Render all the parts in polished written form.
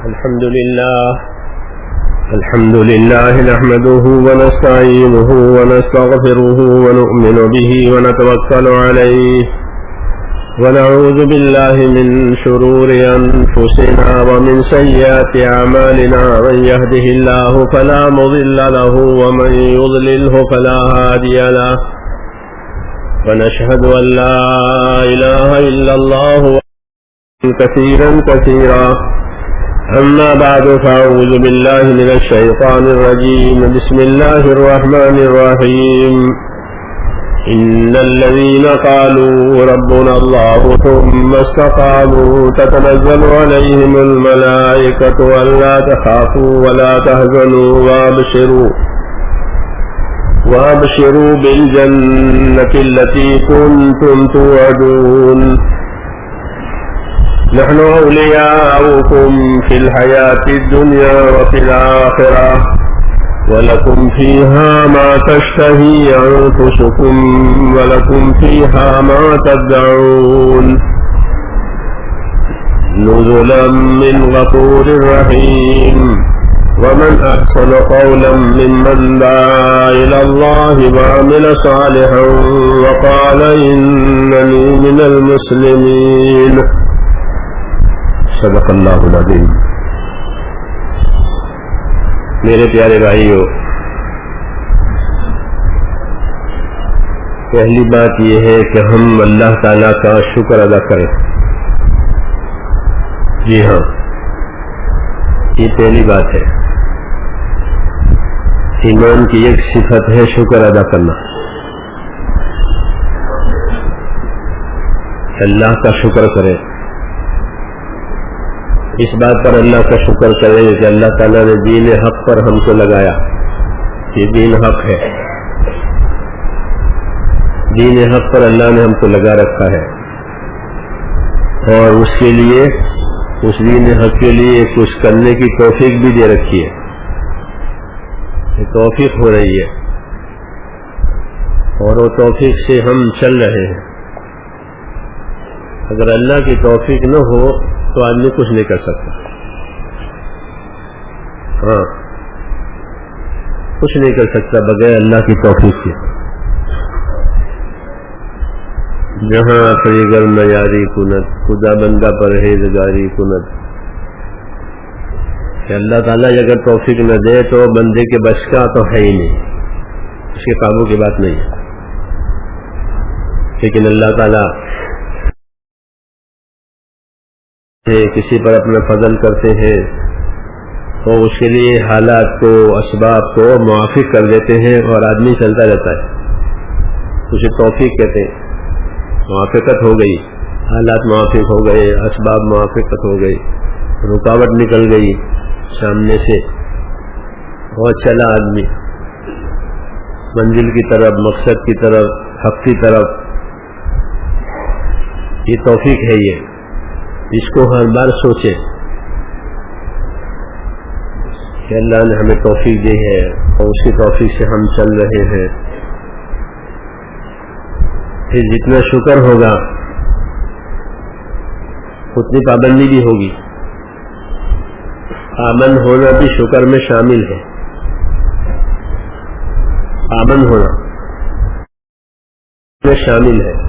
الحمد لله نحمده ونستعينه ونستغفره ونؤمن به ونتوكل عليه ونعوذ بالله من شرور أنفسنا ومن سيئات أعمالنا من يهده الله فلا مضل له ومن يضلله فلا هادي له ونشهد أن لا إله إلا الله كثيرا أما بعد فأعوذ بالله من الشيطان الرجيم بسم الله الرحمن الرحيم إن الذين قالوا ربنا الله ثم استقاموا تتنزل عليهم الملائكة ألا تخافوا ولا تحزنوا وابشروا بالجنة التي كنتم توعدون نحن أولياؤكم في الحياة الدنيا وفي الآخرة ولكم فيها ما تشتهي أنفسكم ولكم فيها ما تدعون نزلا من غفور رحيم ومن أحسن قولا ممن دعا إلى الله وعمل صالحا وقال إنني من المسلمين صدق اللہ العظیم۔ میرے پیارے بھائیو، پہلی بات یہ ہے کہ ہم اللہ تعالیٰ کا شکر ادا کریں۔ جی ہاں، یہ پہلی بات ہے۔ ایمان کی ایک صفت ہے شکر ادا کرنا۔ اللہ کا شکر کریں، اس بات پر اللہ کا شکر کریں کہ اللہ تعالیٰ نے دین حق پر ہم کو لگایا۔ یہ دین حق ہے، دین حق پر اللہ نے ہم کو لگا رکھا ہے، اور اس کے لیے، اس دین حق کے لیے کچھ کرنے کی توفیق بھی دے رکھی ہے۔ یہ توفیق ہو رہی ہے، اور وہ توفیق سے ہم چل رہے ہیں۔ اگر اللہ کی توفیق نہ ہو تو آدمی کچھ نہیں کر سکتا۔ ہاں، کچھ نہیں کر سکتا بغیر اللہ کی توفیق کے۔ جہاں فریگر میاری کنت خدا بندہ پرہیزگاری کنت، کہ اللہ تعالیٰ اگر توفیق نہ دے تو بندے کے بس کا تو ہے ہی نہیں، اس کے قابو کی بات نہیں ہے۔ لیکن اللہ تعالیٰ کسی پر اپنا فضل کرتے ہیں تو اس کے لیے حالات کو، اسباب کو موافق کر دیتے ہیں، اور آدمی چلتا رہتا ہے۔ اسے توفیق کہتے ہیں۔ موافقت ہو گئی، حالات موافق ہو گئے، اسباب موافقت ہو گئی، رکاوٹ نکل گئی سامنے سے، اور چلا آدمی منزل کی طرف، مقصد کی طرف، حق کی طرف۔ یہ توفیق ہے، یہ اس کو ہر بار سوچیں کہ اللہ نے ہمیں توفیق دی ہے اور اس کی توفیق سے ہم چل رہے ہیں۔ پھر جتنا شکر ہوگا اتنی پابندی بھی ہوگی۔ پابند ہونا بھی شکر میں شامل ہے۔ پابند ہونا میں شامل ہے،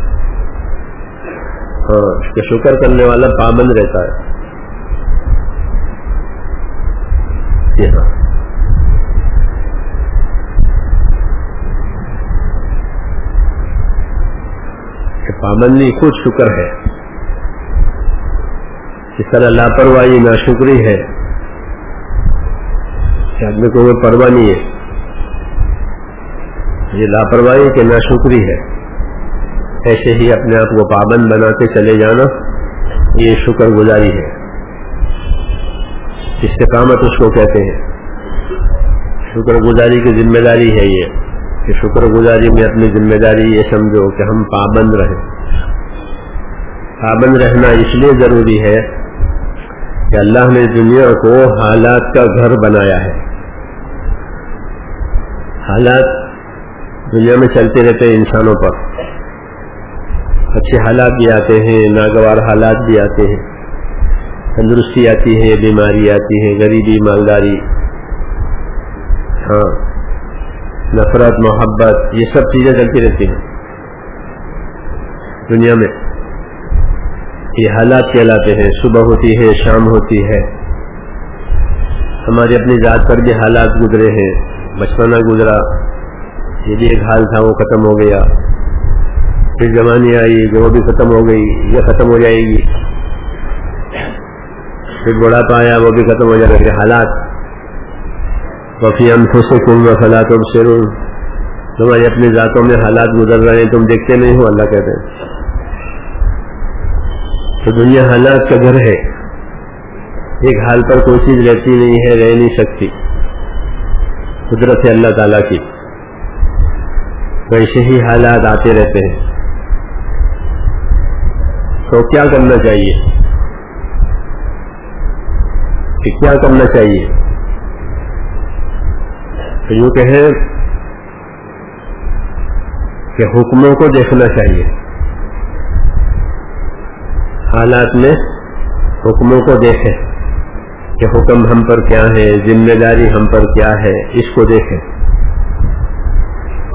ہاں، کہ شکر کرنے والا پابند رہتا ہے۔ جی ہاں، کہ پابندی خود شکر ہے۔ اس طرح لاپرواہی ناشکری ہے کہ آدمی کو وہ پرواہ نہیں ہے، یہ لاپرواہی کہ ناشکری ہے۔ ایسے ہی اپنے آپ کو پابند بناتے چلے جانا، یہ شکر گزاری ہے۔ استقامت اس کو کہتے ہیں۔ شکر گزاری کی ذمہ داری ہے یہ، کہ شکر گزاری میں اپنی ذمہ داری یہ سمجھو کہ ہم پابند رہیں۔ پابند رہنا اس لیے ضروری ہے کہ اللہ نے دنیا کو حالات کا گھر بنایا ہے۔ حالات دنیا میں چلتے رہتے ہیں انسانوں پر، اچھے حالات بھی آتے ہیں، ناگوار حالات بھی آتے ہیں، تندرستی آتی ہے، بیماری آتی ہے، غریبی، مالداری، ہاں نفرت، محبت، یہ سب چیزیں چلتی رہتی ہیں دنیا میں. یہ حالات کہلاتے ہیں. صبح ہوتی ہے، شام ہوتی ہے. ہمارے اپنی ذات پر بھی حالات گزرے ہیں. بچپنا گزرا، یہ بھی ایک حال تھا، وہ ختم ہو گیا. پھر جوانی آئی جو وہ بھی ختم ہو گئی، یہ ختم ہو جائے گی. پھر بڑھاپا آیا، وہ بھی ختم ہو جائے گا. حالات. وفی انفسکم افلا تبصرون، تمہاری اپنی ذاتوں میں حالات گزر رہے ہیں، تم دیکھتے نہیں ہو، اللہ کہتے ہیں. تو دنیا حالات کا گھر ہے. ایک حال پر کوئی چیز رہتی نہیں ہے، رہ نہیں سکتی. قدرت ہے اللہ تعالیٰ کی. ویسے ہی حالات آتے رہتے ہیں. تو کیا کرنا چاہیے؟ کہ کیا کرنا چاہیے؟ تو یوں کہیں کہ حکموں کو دیکھنا چاہیے. حالات میں حکموں کو دیکھیں کہ حکم ہم پر کیا ہے، ذمہ داری ہم پر کیا ہے، اس کو دیکھیں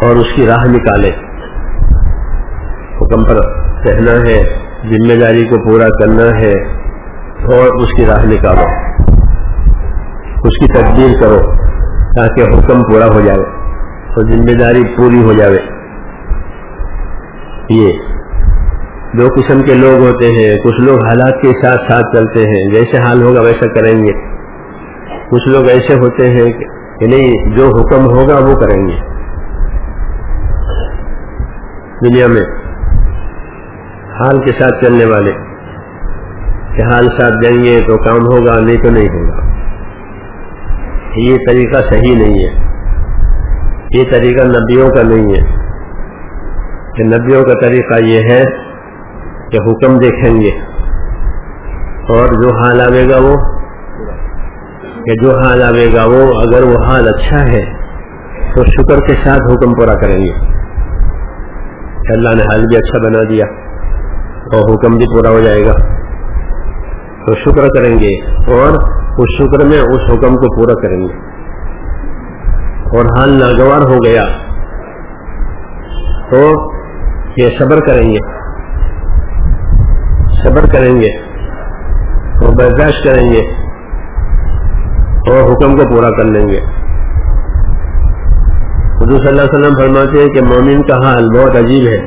اور اس کی راہ نکالیں. حکم پر رہنا ہے، ذمہ داری کو پورا کرنا ہے اور اس کی راہ نکالو، اس کی تدبیر کرو تاکہ حکم پورا ہو جائے اور ذمہ داری پوری ہو جائے. یہ دو قسم کے لوگ ہوتے ہیں. کچھ لوگ حالات کے ساتھ ساتھ چلتے ہیں، جیسے حال ہوگا ویسا کریں گے. کچھ لوگ ایسے ہوتے ہیں کہ نہیں، جو حکم ہوگا وہ کریں گے. دنیا میں حال کے ساتھ چلنے والے کہ حال ساتھ دیں گے تو کام ہوگا، نہیں تو نہیں ہوگا. یہ طریقہ صحیح نہیں ہے. یہ طریقہ نبیوں کا نہیں ہے. کہ نبیوں کا طریقہ یہ ہے کہ حکم دیکھیں گے اور جو حال آئے گا وہ، کہ جو حال آئے گا وہ، اگر وہ حال اچھا ہے تو شکر کے ساتھ حکم پورا کریں گے کہ اللہ نے حال بھی اچھا بنا دیا اور حکم بھی پورا ہو جائے گا. تو شکر کریں گے اور اس شکر میں اس حکم کو پورا کریں گے. اور حال ناگوار ہو گیا تو یہ صبر کریں گے، صبر کریں گے اور برداشت کریں گے اور حکم کو پورا کر لیں گے. حضور صلی اللہ علیہ وسلم فرماتے ہیں کہ مومن کا حال بہت عجیب ہے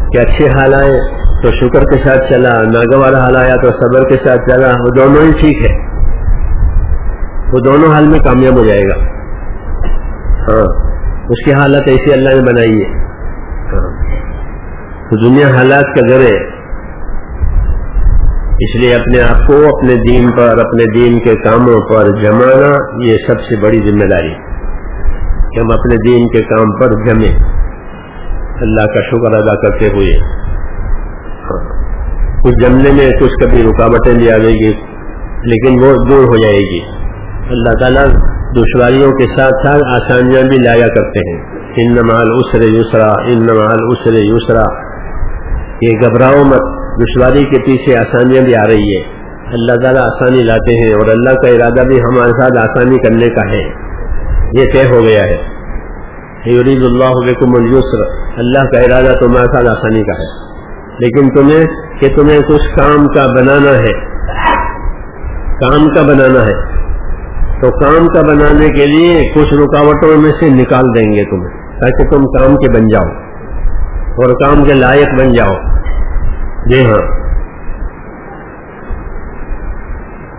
کہ اچھے حال آئے تو شکر کے ساتھ چلا، ناگوار حال آیا تو صبر کے ساتھ چلا، وہ دونوں ہی ٹھیک ہے، وہ دونوں حال میں کامیاب ہو جائے گا. ہاں اس کی حالت ایسی اللہ نے بنائی ہے. تو دنیا حالات کا گھر ہے. اس لیے اپنے آپ کو اپنے دین پر، اپنے دین کے کاموں پر جمانا یہ سب سے بڑی ذمہ داری کہ ہم اپنے دین کے کام پر جمیں، اللہ کا شکر ادا کرتے ہوئے. کچھ جمنے میں کچھ کبھی رکاوٹیں بھی آئے گی لیکن وہ دور ہو جائے گی. اللہ تعالیٰ دشواریوں کے ساتھ ساتھ آسانیاں بھی لایا کرتے ہیں. ان مع العسر یسرا، ان مع العسر یسرا. یہ گھبراؤ مت، دشواری کے پیچھے آسانیاں بھی آ رہی ہے. اللہ تعالیٰ آسانی لاتے ہیں اور اللہ کا ارادہ بھی ہمارے ساتھ آسانی کرنے کا ہے، یہ طے ہو گیا ہے. یرید اللہ بکم الیسر، اللہ کا ارادہ تمہارے ساتھ آسانی کا ہے، لیکن تمہیں کچھ کام کا بنانا ہے، کام کا بنانا ہے. تو کام کا بنانے کے لیے کچھ رکاوٹوں میں سے نکال دیں گے تمہیں، تاکہ تم کام کے بن جاؤ اور کام کے لائق بن جاؤ. جی ہاں،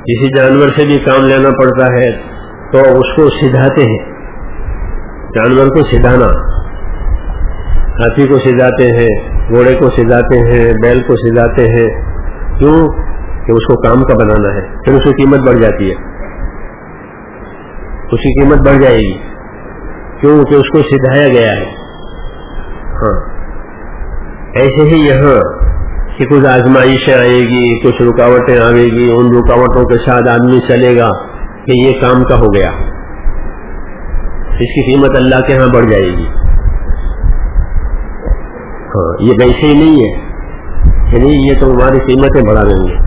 کسی جانور سے بھی کام لینا پڑتا ہے تو اس کو سدھاتے ہیں. جانور کو سدھانا، ہاتھی کو سدھاتے ہیں، گھوڑے کو سدھاتے ہیں، بیل کو سدھاتے ہیں. کیوں؟ کہ اس کو کام کا بنانا ہے. پھر اس کی قیمت بڑھ جاتی ہے، اس کی قیمت بڑھ جائے گی. کیوں؟ کہ اس کو سدھایا گیا ہے. ہاں ایسے ہی یہاں کہ کچھ آزمائشیں آئے گی، کچھ رکاوٹیں آئے گی، ان رکاوٹوں کے ساتھ آدمی چلے گا کہ یہ کام کا ہو گیا، اس کی قیمت اللہ کے ہاں بڑھ جائے گی. ہاں یہ ویسے ہی نہیں ہے کہ نہیں یہ تو ہماری قیمتیں بڑھا دیں گے،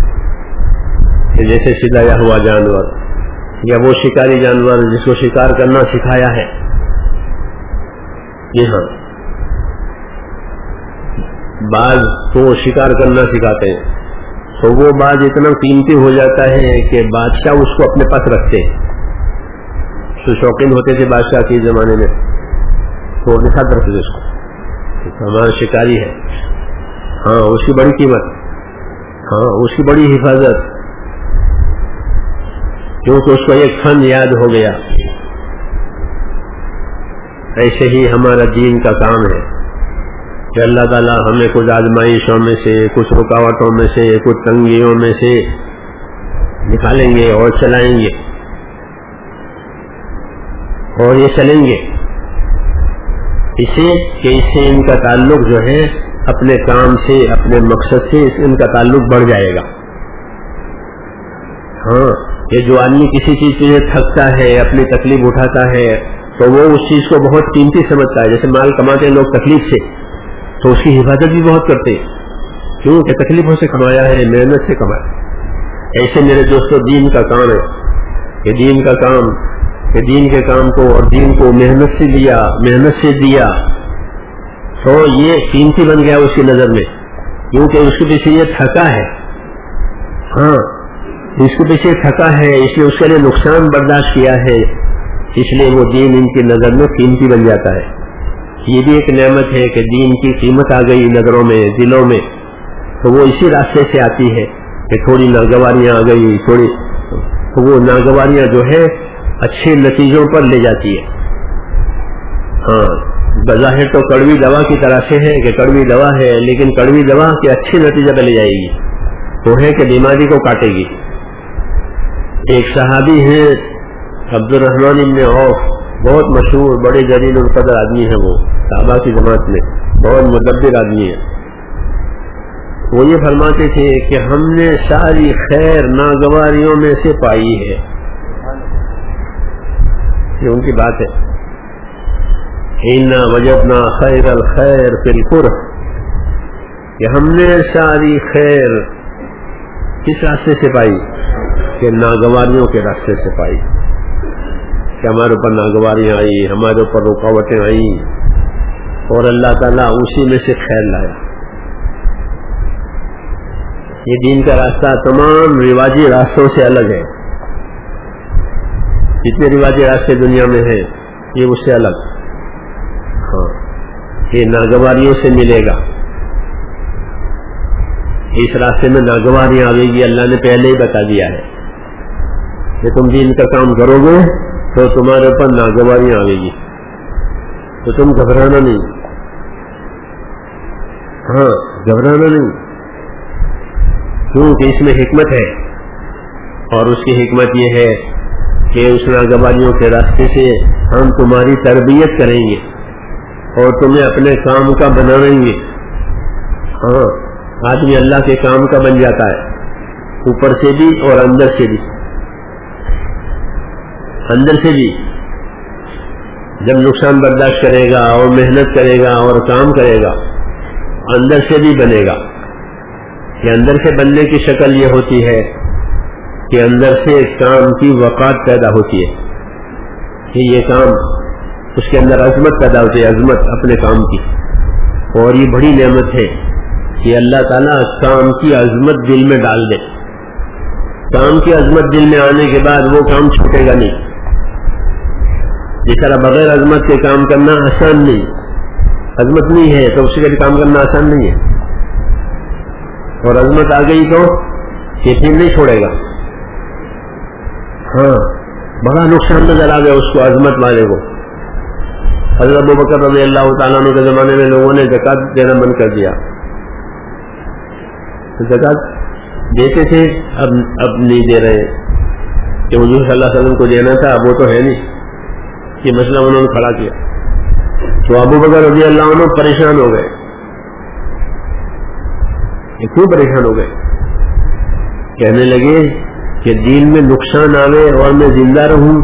کہ جیسے سلایا ہوا جانور یا وہ شکاری جانور جس کو شکار کرنا سکھایا ہے. جی ہاں، باز کو شکار کرنا سکھاتے ہیں تو وہ باز اتنا قیمتی ہو جاتا ہے کہ بادشاہ اس کو اپنے پاس رکھتے ہیں. تو شوقین ہوتے تھے بادشاہ کے زمانے میں تو اپنے ساتھ رکھتے اس کو، ہمارا شکاری ہے. ہاں اس کی بڑی قیمت، ہاں اس کی بڑی حفاظت، کیونکہ اس کو ایک فن یاد ہو گیا. ایسے ہی ہمارا دین کا کام ہے کہ اللہ تعالیٰ ہمیں کچھ آزمائشوں میں سے، کچھ رکاوٹوں میں سے، کچھ تنگیوں میں سے نکالیں گے اور چلائیں گے اور یہ چلیں گے اسے کہ اس سے ان کا تعلق جو ہے اپنے کام سے، اپنے مقصد سے ان کا تعلق بڑھ جائے گا. ہاں یہ جو آدمی کسی چیز کے لیے تھکتا ہے، اپنی تکلیف اٹھاتا ہے تو وہ اس چیز کو بہت قیمتی سمجھتا ہے. جیسے مال کماتے ہیں لوگ تکلیف سے تو اس کی حفاظت بھی بہت کرتے ہیں، کیونکہ تکلیفوں سے کمایا ہے، محنت سے کمایا. ایسے میرے دوستوں دین کا کام ہے، یہ دین کا کام، یہ دین کے کام کو اور دین کو محنت سے دیا تو یہ قیمتی بن گیا اس کی نظر میں، کیونکہ اس کے پیچھے یہ تھکا ہے. ہاں اس کے پیچھے تھکا ہے، اس نے اس کے لیے نقصان برداشت کیا ہے، اس لیے وہ دین ان کی نظر میں قیمتی بن جاتا ہے. یہ بھی ایک نعمت ہے کہ دین کی قیمت آ گئی نظروں میں، دلوں میں. تو وہ اسی راستے سے آتی ہے کہ تھوڑی ناگواریاں آ گئی، تھوڑی تو وہ ناگواریاں جو ہے اچھے نتیجوں پر لے جاتی ہے. ہاں بظاہر تو کڑوی دوا کی طرح سے ہے کہ کڑوی دوا ہے، لیکن کڑوی دوا کے اچھے نتیجے پہ لے جائے گی تو ہے کہ بیماری کو کاٹے گی. ایک صحابی ہیں عبد الرحمن ابن عوف، بہت مشہور بڑے جلیل القدر آدمی ہیں، وہ صحابہ کی جماعت میں بہت مدبر آدمی ہے. وہ یہ فرماتے تھے کہ ہم نے ساری خیر ناگواریوں میں سے پائی ہے. یہ ان کی بات ہے. اِنَّا وَجَدْنَا خَيْرَ الْخَيْرِ فِي الْكُرْهِ، کہ ہم نے ساری خیر کس راستے سے پائی؟ کہ ناگواریوں کے راستے سے پائی. کہ ہمارے اوپر ناگواریاں آئی، ہمارے اوپر رکاوٹیں آئیں اور اللہ تعالیٰ اسی میں سے خیر لایا. یہ دین کا راستہ تمام رواجی راستوں سے الگ ہے. جتنے رواجی راستے دنیا میں ہیں یہ اس سے الگ. ہاں یہ ناگواریوں سے ملے گا. اس راستے میں ناگواریاں آئے گی، اللہ نے پہلے ہی بتا دیا ہے کہ تم دین کا کام کرو گے تو تمہارے اوپر ناگواریاں آئے گی، تو تم گھبرانا نہیں. ہاں گھبرانا نہیں، کیونکہ اس میں حکمت ہے. اور اس کی حکمت یہ ہے کہ اس ناگواریوں کے راستے سے ہم تمہاری تربیت کریں گے اور تمہیں اپنے کام کا بنائیں گے. ہاں آدمی اللہ کے کام کا بن جاتا ہے، اوپر سے بھی اور اندر سے بھی. اندر سے بھی جب نقصان برداشت کرے گا اور محنت کرے گا اور کام کرے گا، اندر سے بھی بنے گا. کہ اندر سے بننے کی شکل یہ ہوتی ہے کہ اندر سے کام کی وقار پیدا ہوتی ہے کہ یہ کام، اس کے اندر عظمت پیدا ہوتی ہے، عظمت اپنے کام کی. اور یہ بڑی نعمت ہے کہ اللہ تعالیٰ کام کی عظمت دل میں ڈال دے. کام کی عظمت دل میں آنے کے بعد وہ کام چھوٹے گا نہیں. جس طرح بغیر عظمت کے کام کرنا آسان نہیں، عظمت نہیں ہے تو اس کے لیے کام کرنا آسان نہیں ہے. اور عظمت آ گئی تو یہ پھر نہیں چھوڑے گا. ہاں بڑا نقصان نظر آ گیا اس کو، عظمت والے کو. حضرت ابوبکر رضی اللہ تعالیٰ عنہ کے زمانے میں لوگوں نے زکوٰۃ دینا بند کر دیا. زکوٰۃ دیتے تھے، اب نہیں دے رہے کہ حضور صلی اللہ علیہ وسلم کو دینا تھا، اب وہ تو ہے نہیں. یہ مسئلہ انہوں نے کھڑا کیا تو ابوبکر رضی اللہ عنہ پریشان ہو گئے. یہ کیوں پریشان ہو گئے؟ کہنے لگے کہ دین میں نقصان آوے اور میں زندہ رہوں،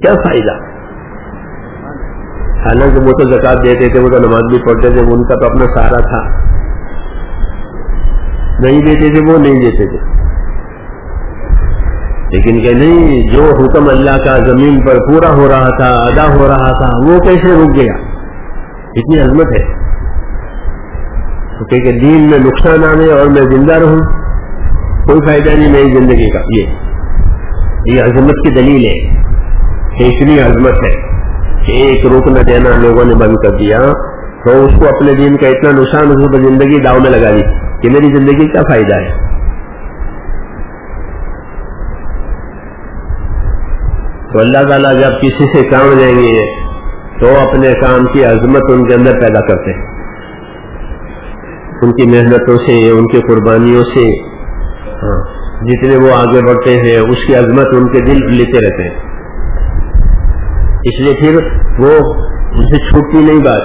کیا فائدہ؟ حالانکہ وہ تو زکوٰۃ دیتے تھے، وہ تو نماز بھی پڑھتے تھے، ان کا تو اپنا سہارا تھا. نہیں دیتے تھے وہ نہیں دیتے تھے. لیکن کہ نہیں، جو حکم اللہ کا زمین پر پورا ہو رہا تھا، ادا ہو رہا تھا، وہ کیسے رک گیا؟ اتنی عظمت ہے کہ دین میں نقصان آنے اور میں زندہ رہوں، کوئی فائدہ نہیں میری زندگی کا۔ یہ عظمت کی دلیل ہے کہ اتنی عظمت ہے کہ ایک رکن دینا لوگوں نے بند کر دیا تو اس کو اپنے دین کا اتنا نقصان، اس کو زندگی داؤ میں لگا دی کہ میری زندگی کا فائدہ ہے۔ تو اللہ تعالیٰ جب کسی سے کام لیں گے تو اپنے کام کی عظمت ان کے اندر پیدا کرتے ہیں، ان کی محنتوں سے، ان کی قربانیوں سے، جتنے وہ آگے بڑھتے ہیں اس کی عظمت ان کے دل لیتے رہتے ہیں۔ اس لیے پھر وہ ان سے چھوٹتی نہیں بات،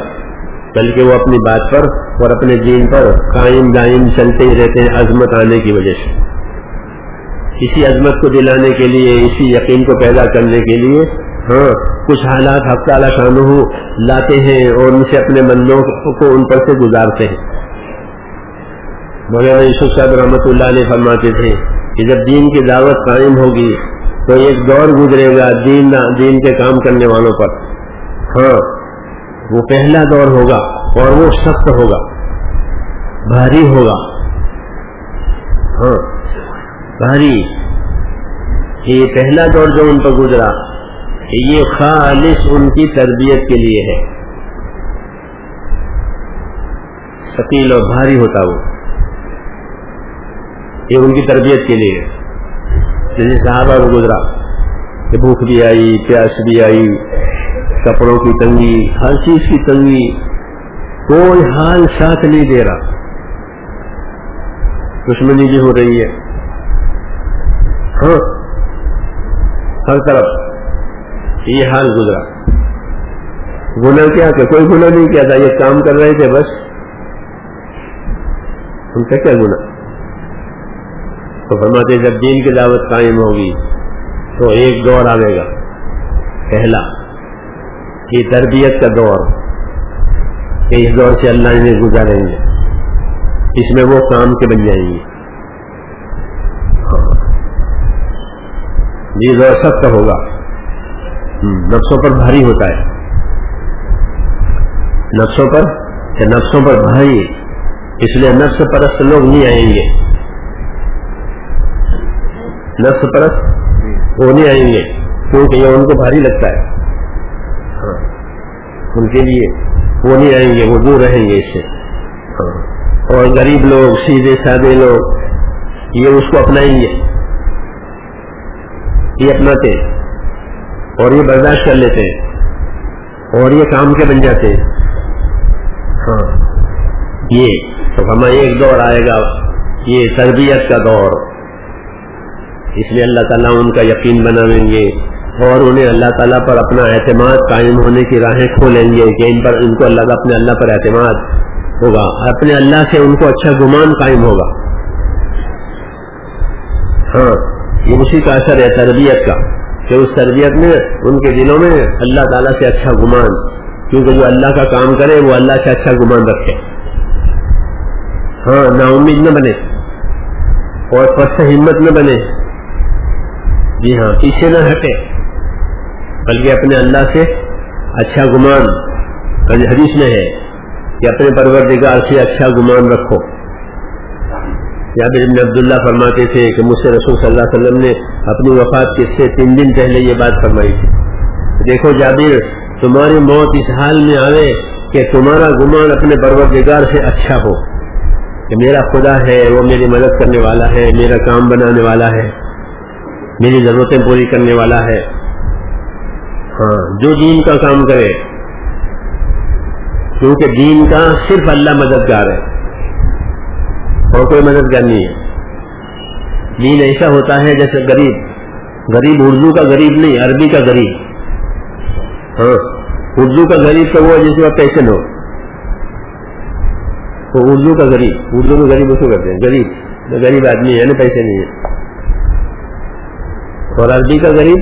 بلکہ وہ اپنی بات پر اور اپنے دین پر قائم دائم چلتے ہی رہتے ہیں، عظمت آنے کی وجہ سے۔ اسی عظمت کو دلانے کے لیے، اسی یقین کو پیدا کرنے کے لیے کچھ حالات حق تعالیٰ شانہ لاتے ہیں اور ان سے اپنے بندوں کو ان پر سے گزارتے ہیں۔ مولانا یوسف صاحب رحمۃ اللہ علیہ فرماتے تھے کہ جب دین کی دعوت قائم ہوگی تو ایک دور گزرے گا دین کے کام کرنے والوں پر، وہ پہلا دور ہوگا اور وہ سخت ہوگا، بھاری ہوگا، بھاری۔ یہ پہلا دور جو ان پر گزرا یہ خالص ان کی تربیت کے لیے ہے، ثقیل اور بھاری ہوتا وہ، یہ ان کی تربیت کے لیے، جیسے صحابہ کو گزرا کہ بھوک بھی آئی، پیاس بھی آئی، کپڑوں کی تنگی، ہر چیز کی تنگی، کوئی حال ساتھ نہیں دے رہا، دشمنی بھی ہو رہی ہے، ہر طرف یہ حال گزرا۔ گناہ کیا کہ کوئی گناہ نہیں کیا تھا، یہ کام کر رہے تھے بس، ان کا کیا گناہ؟ تو فرماتے جب دین کی دعوت قائم ہوگی تو ایک دور آئے گا، پہلا یہ تربیت کا دور، کہ اس دور سے اللہ انہیں گزاریں گے، اس میں وہ کام کے بن جائیں گے۔ یہ دور سخت ہوگا، نفسوں پر بھاری ہوتا ہے، نفسوں پر بھاری، اس لیے نفس پرست لوگ نہیں آئیں گے، نفس پرست وہ نہیں آئیں گے کیونکہ یہ ان کو بھاری لگتا ہے، ان کے لیے وہ نہیں آئیں گے، وہ دور رہیں گے اس سے۔ اور غریب لوگ، سیدھے سادے لوگ یہ اس کو اپنائیں گے، یہ اپناتے اور یہ برداشت کر لیتے اور یہ کام کے بن جاتے۔ یہ تو ہمیں ایک دور آئے گا، یہ تربیت کا دور، اس لیے اللہ تعالیٰ ان کا یقین بنائیں گے اور انہیں اللہ تعالیٰ پر اپنا اعتماد قائم ہونے کی راہیں کھولیں گے کہ ان کو اپنے اللہ پر اعتماد ہوگا، اپنے اللہ سے ان کو اچھا گمان قائم ہوگا۔ یہ اسی کا اثر ہے تربیت کا، کہ اس تربیت میں ان کے دلوں میں اللہ تعالیٰ سے اچھا گمان، کیونکہ جو اللہ کا کام کرے وہ اللہ سے اچھا گمان رکھے، نا امید نہ بنے اور پست ہمت نہ بنے، جی ہاں پیچھے نہ ہٹے، بلکہ اپنے اللہ سے اچھا گمان، حدیث میں ہے کہ اپنے پروردگار سے اچھا گمان رکھو۔ جابر بن عبداللہ فرماتے تھے کہ مجھ سے رسول صلی اللہ علیہ وسلم نے اپنی وفات سے 3 دن پہلے یہ بات فرمائی تھی، دیکھو جابر تمہاری موت اس حال میں آوے کہ تمہارا گمان اپنے پروردگار سے اچھا ہو، کہ میرا خدا ہے، وہ میری مدد کرنے والا ہے، میرا کام بنانے والا ہے، میری ضرورتیں پوری کرنے والا ہے، جو دین کا کام کرے، کیونکہ دین کا صرف اللہ مددگار ہے اور کوئی مددگار نہیں ہے۔ دین ایسا ہوتا ہے جیسے غریب اردو کا غریب نہیں، عربی کا غریب، اردو کا غریب تو وہ جس میں پیسے ہو، تو اردو کا غریب، اردو میں غریب اس کو کرتے ہیں، غریب آدمی ہے نا، پیسے نہیں ہے۔ اور عربی کا غریب،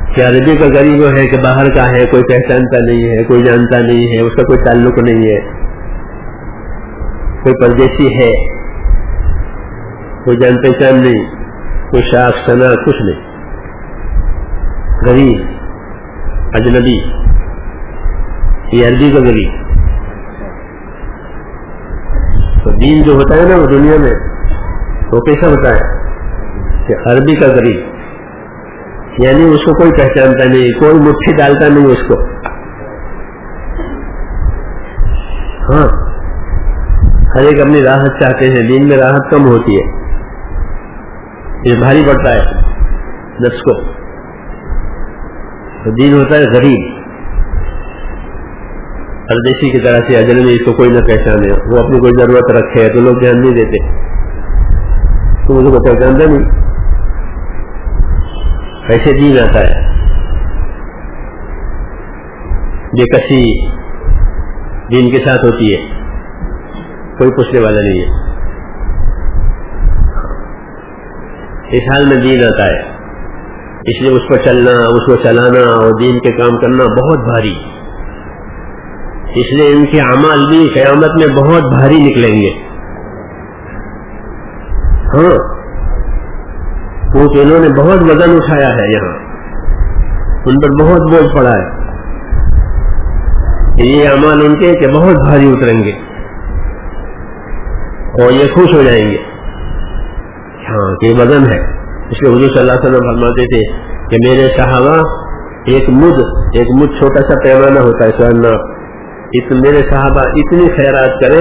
کہ عربی کا غریب وہ ہے کہ باہر کا ہے، کوئی پہچانتا نہیں ہے، کوئی جانتا نہیں ہے، اس کا کوئی تعلق نہیں ہے، کوئی پردیسی ہے، کوئی جان پہچان نہیں، کوئی شاخ سنا کچھ نہیں، غریب اجنبی، یہ عربی کا غریب. تو دین جو ہوتا ہے نا وہ دنیا میں وہ کیسا ہوتا ہے کہ عربی کا غریب، یعنی اس کو کوئی پہچانتا نہیں، کوئی مٹھی ڈالتا نہیں اس کو. ہاں ہر ایک اپنی راحت چاہتے ہیں، دین میں راحت کم ہوتی ہے، یہ بھاری پڑتا ہے نفس کو. تو دین ہوتا ہے غریب، پردیسی کی طرح سے اجنبی، اس کو کوئی نہ پہچانے، وہ اپنی کوئی ضرورت رکھے تو لوگ دھیان نہیں دیتے، تو اس کو پہچانتا نہیں. ایسے دین آتا ہے بے کسی دین کے ساتھ ہوتی ہے، کوئی پوچھنے والا نہیں ہے. اس حال میں دین آتا ہے، اس لیے اس پر چلنا، اس کو چلانا اور دین کے کام کرنا بہت بھاری، اس لیے ان کے اعمال بھی قیامت میں بہت بھاری نکلیں گے. ہاں کیونکہ انہوں نے بہت وزن اٹھایا ہے، یہاں ان پر بہت بوجھ پڑا ہے، یہ اعمال ان کے کہ بہت بھاری اتریں گے اور یہ خوش ہو جائیں گے. ہاں کہ وزن ہے. اس لیے حضور صلی اللہ علیہ وسلم فرماتے تھے کہ میرے صحابہ ایک مد چھوٹا سا پیمانہ ہوتا ہے سونا، میرے صحابہ اتنی خیرات کرے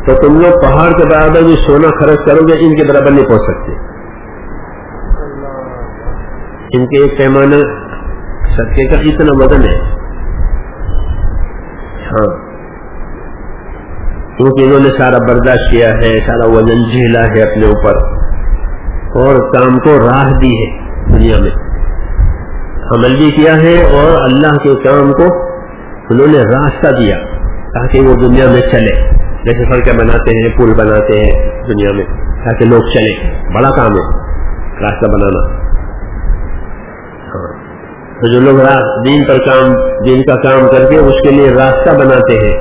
تو تم لوگ پہاڑ کے برابر بھی سونا خرچ کرو گے، ان کے برابر نہیں پہنچ سکتے. ان کے ایک پیمانہ صدقے کا اتنا وزن ہے. ہاں کیونکہ انہوں نے سارا برداشت کیا ہے، سارا وزن جھیلا ہے اپنے اوپر، اور کام کو راہ دی ہے، دنیا میں عمل بھی کیا ہے، اور اللہ کے کام کو انہوں نے راستہ دیا تاکہ وہ دنیا میں چلے. جیسے سڑکیں بناتے ہیں، پل بناتے ہیں دنیا میں تاکہ لوگ چلے، بڑا کام ہے راستہ بنانا. تو جو لوگ دین کا کام کر کے اس کے لیے راستہ بناتے ہیں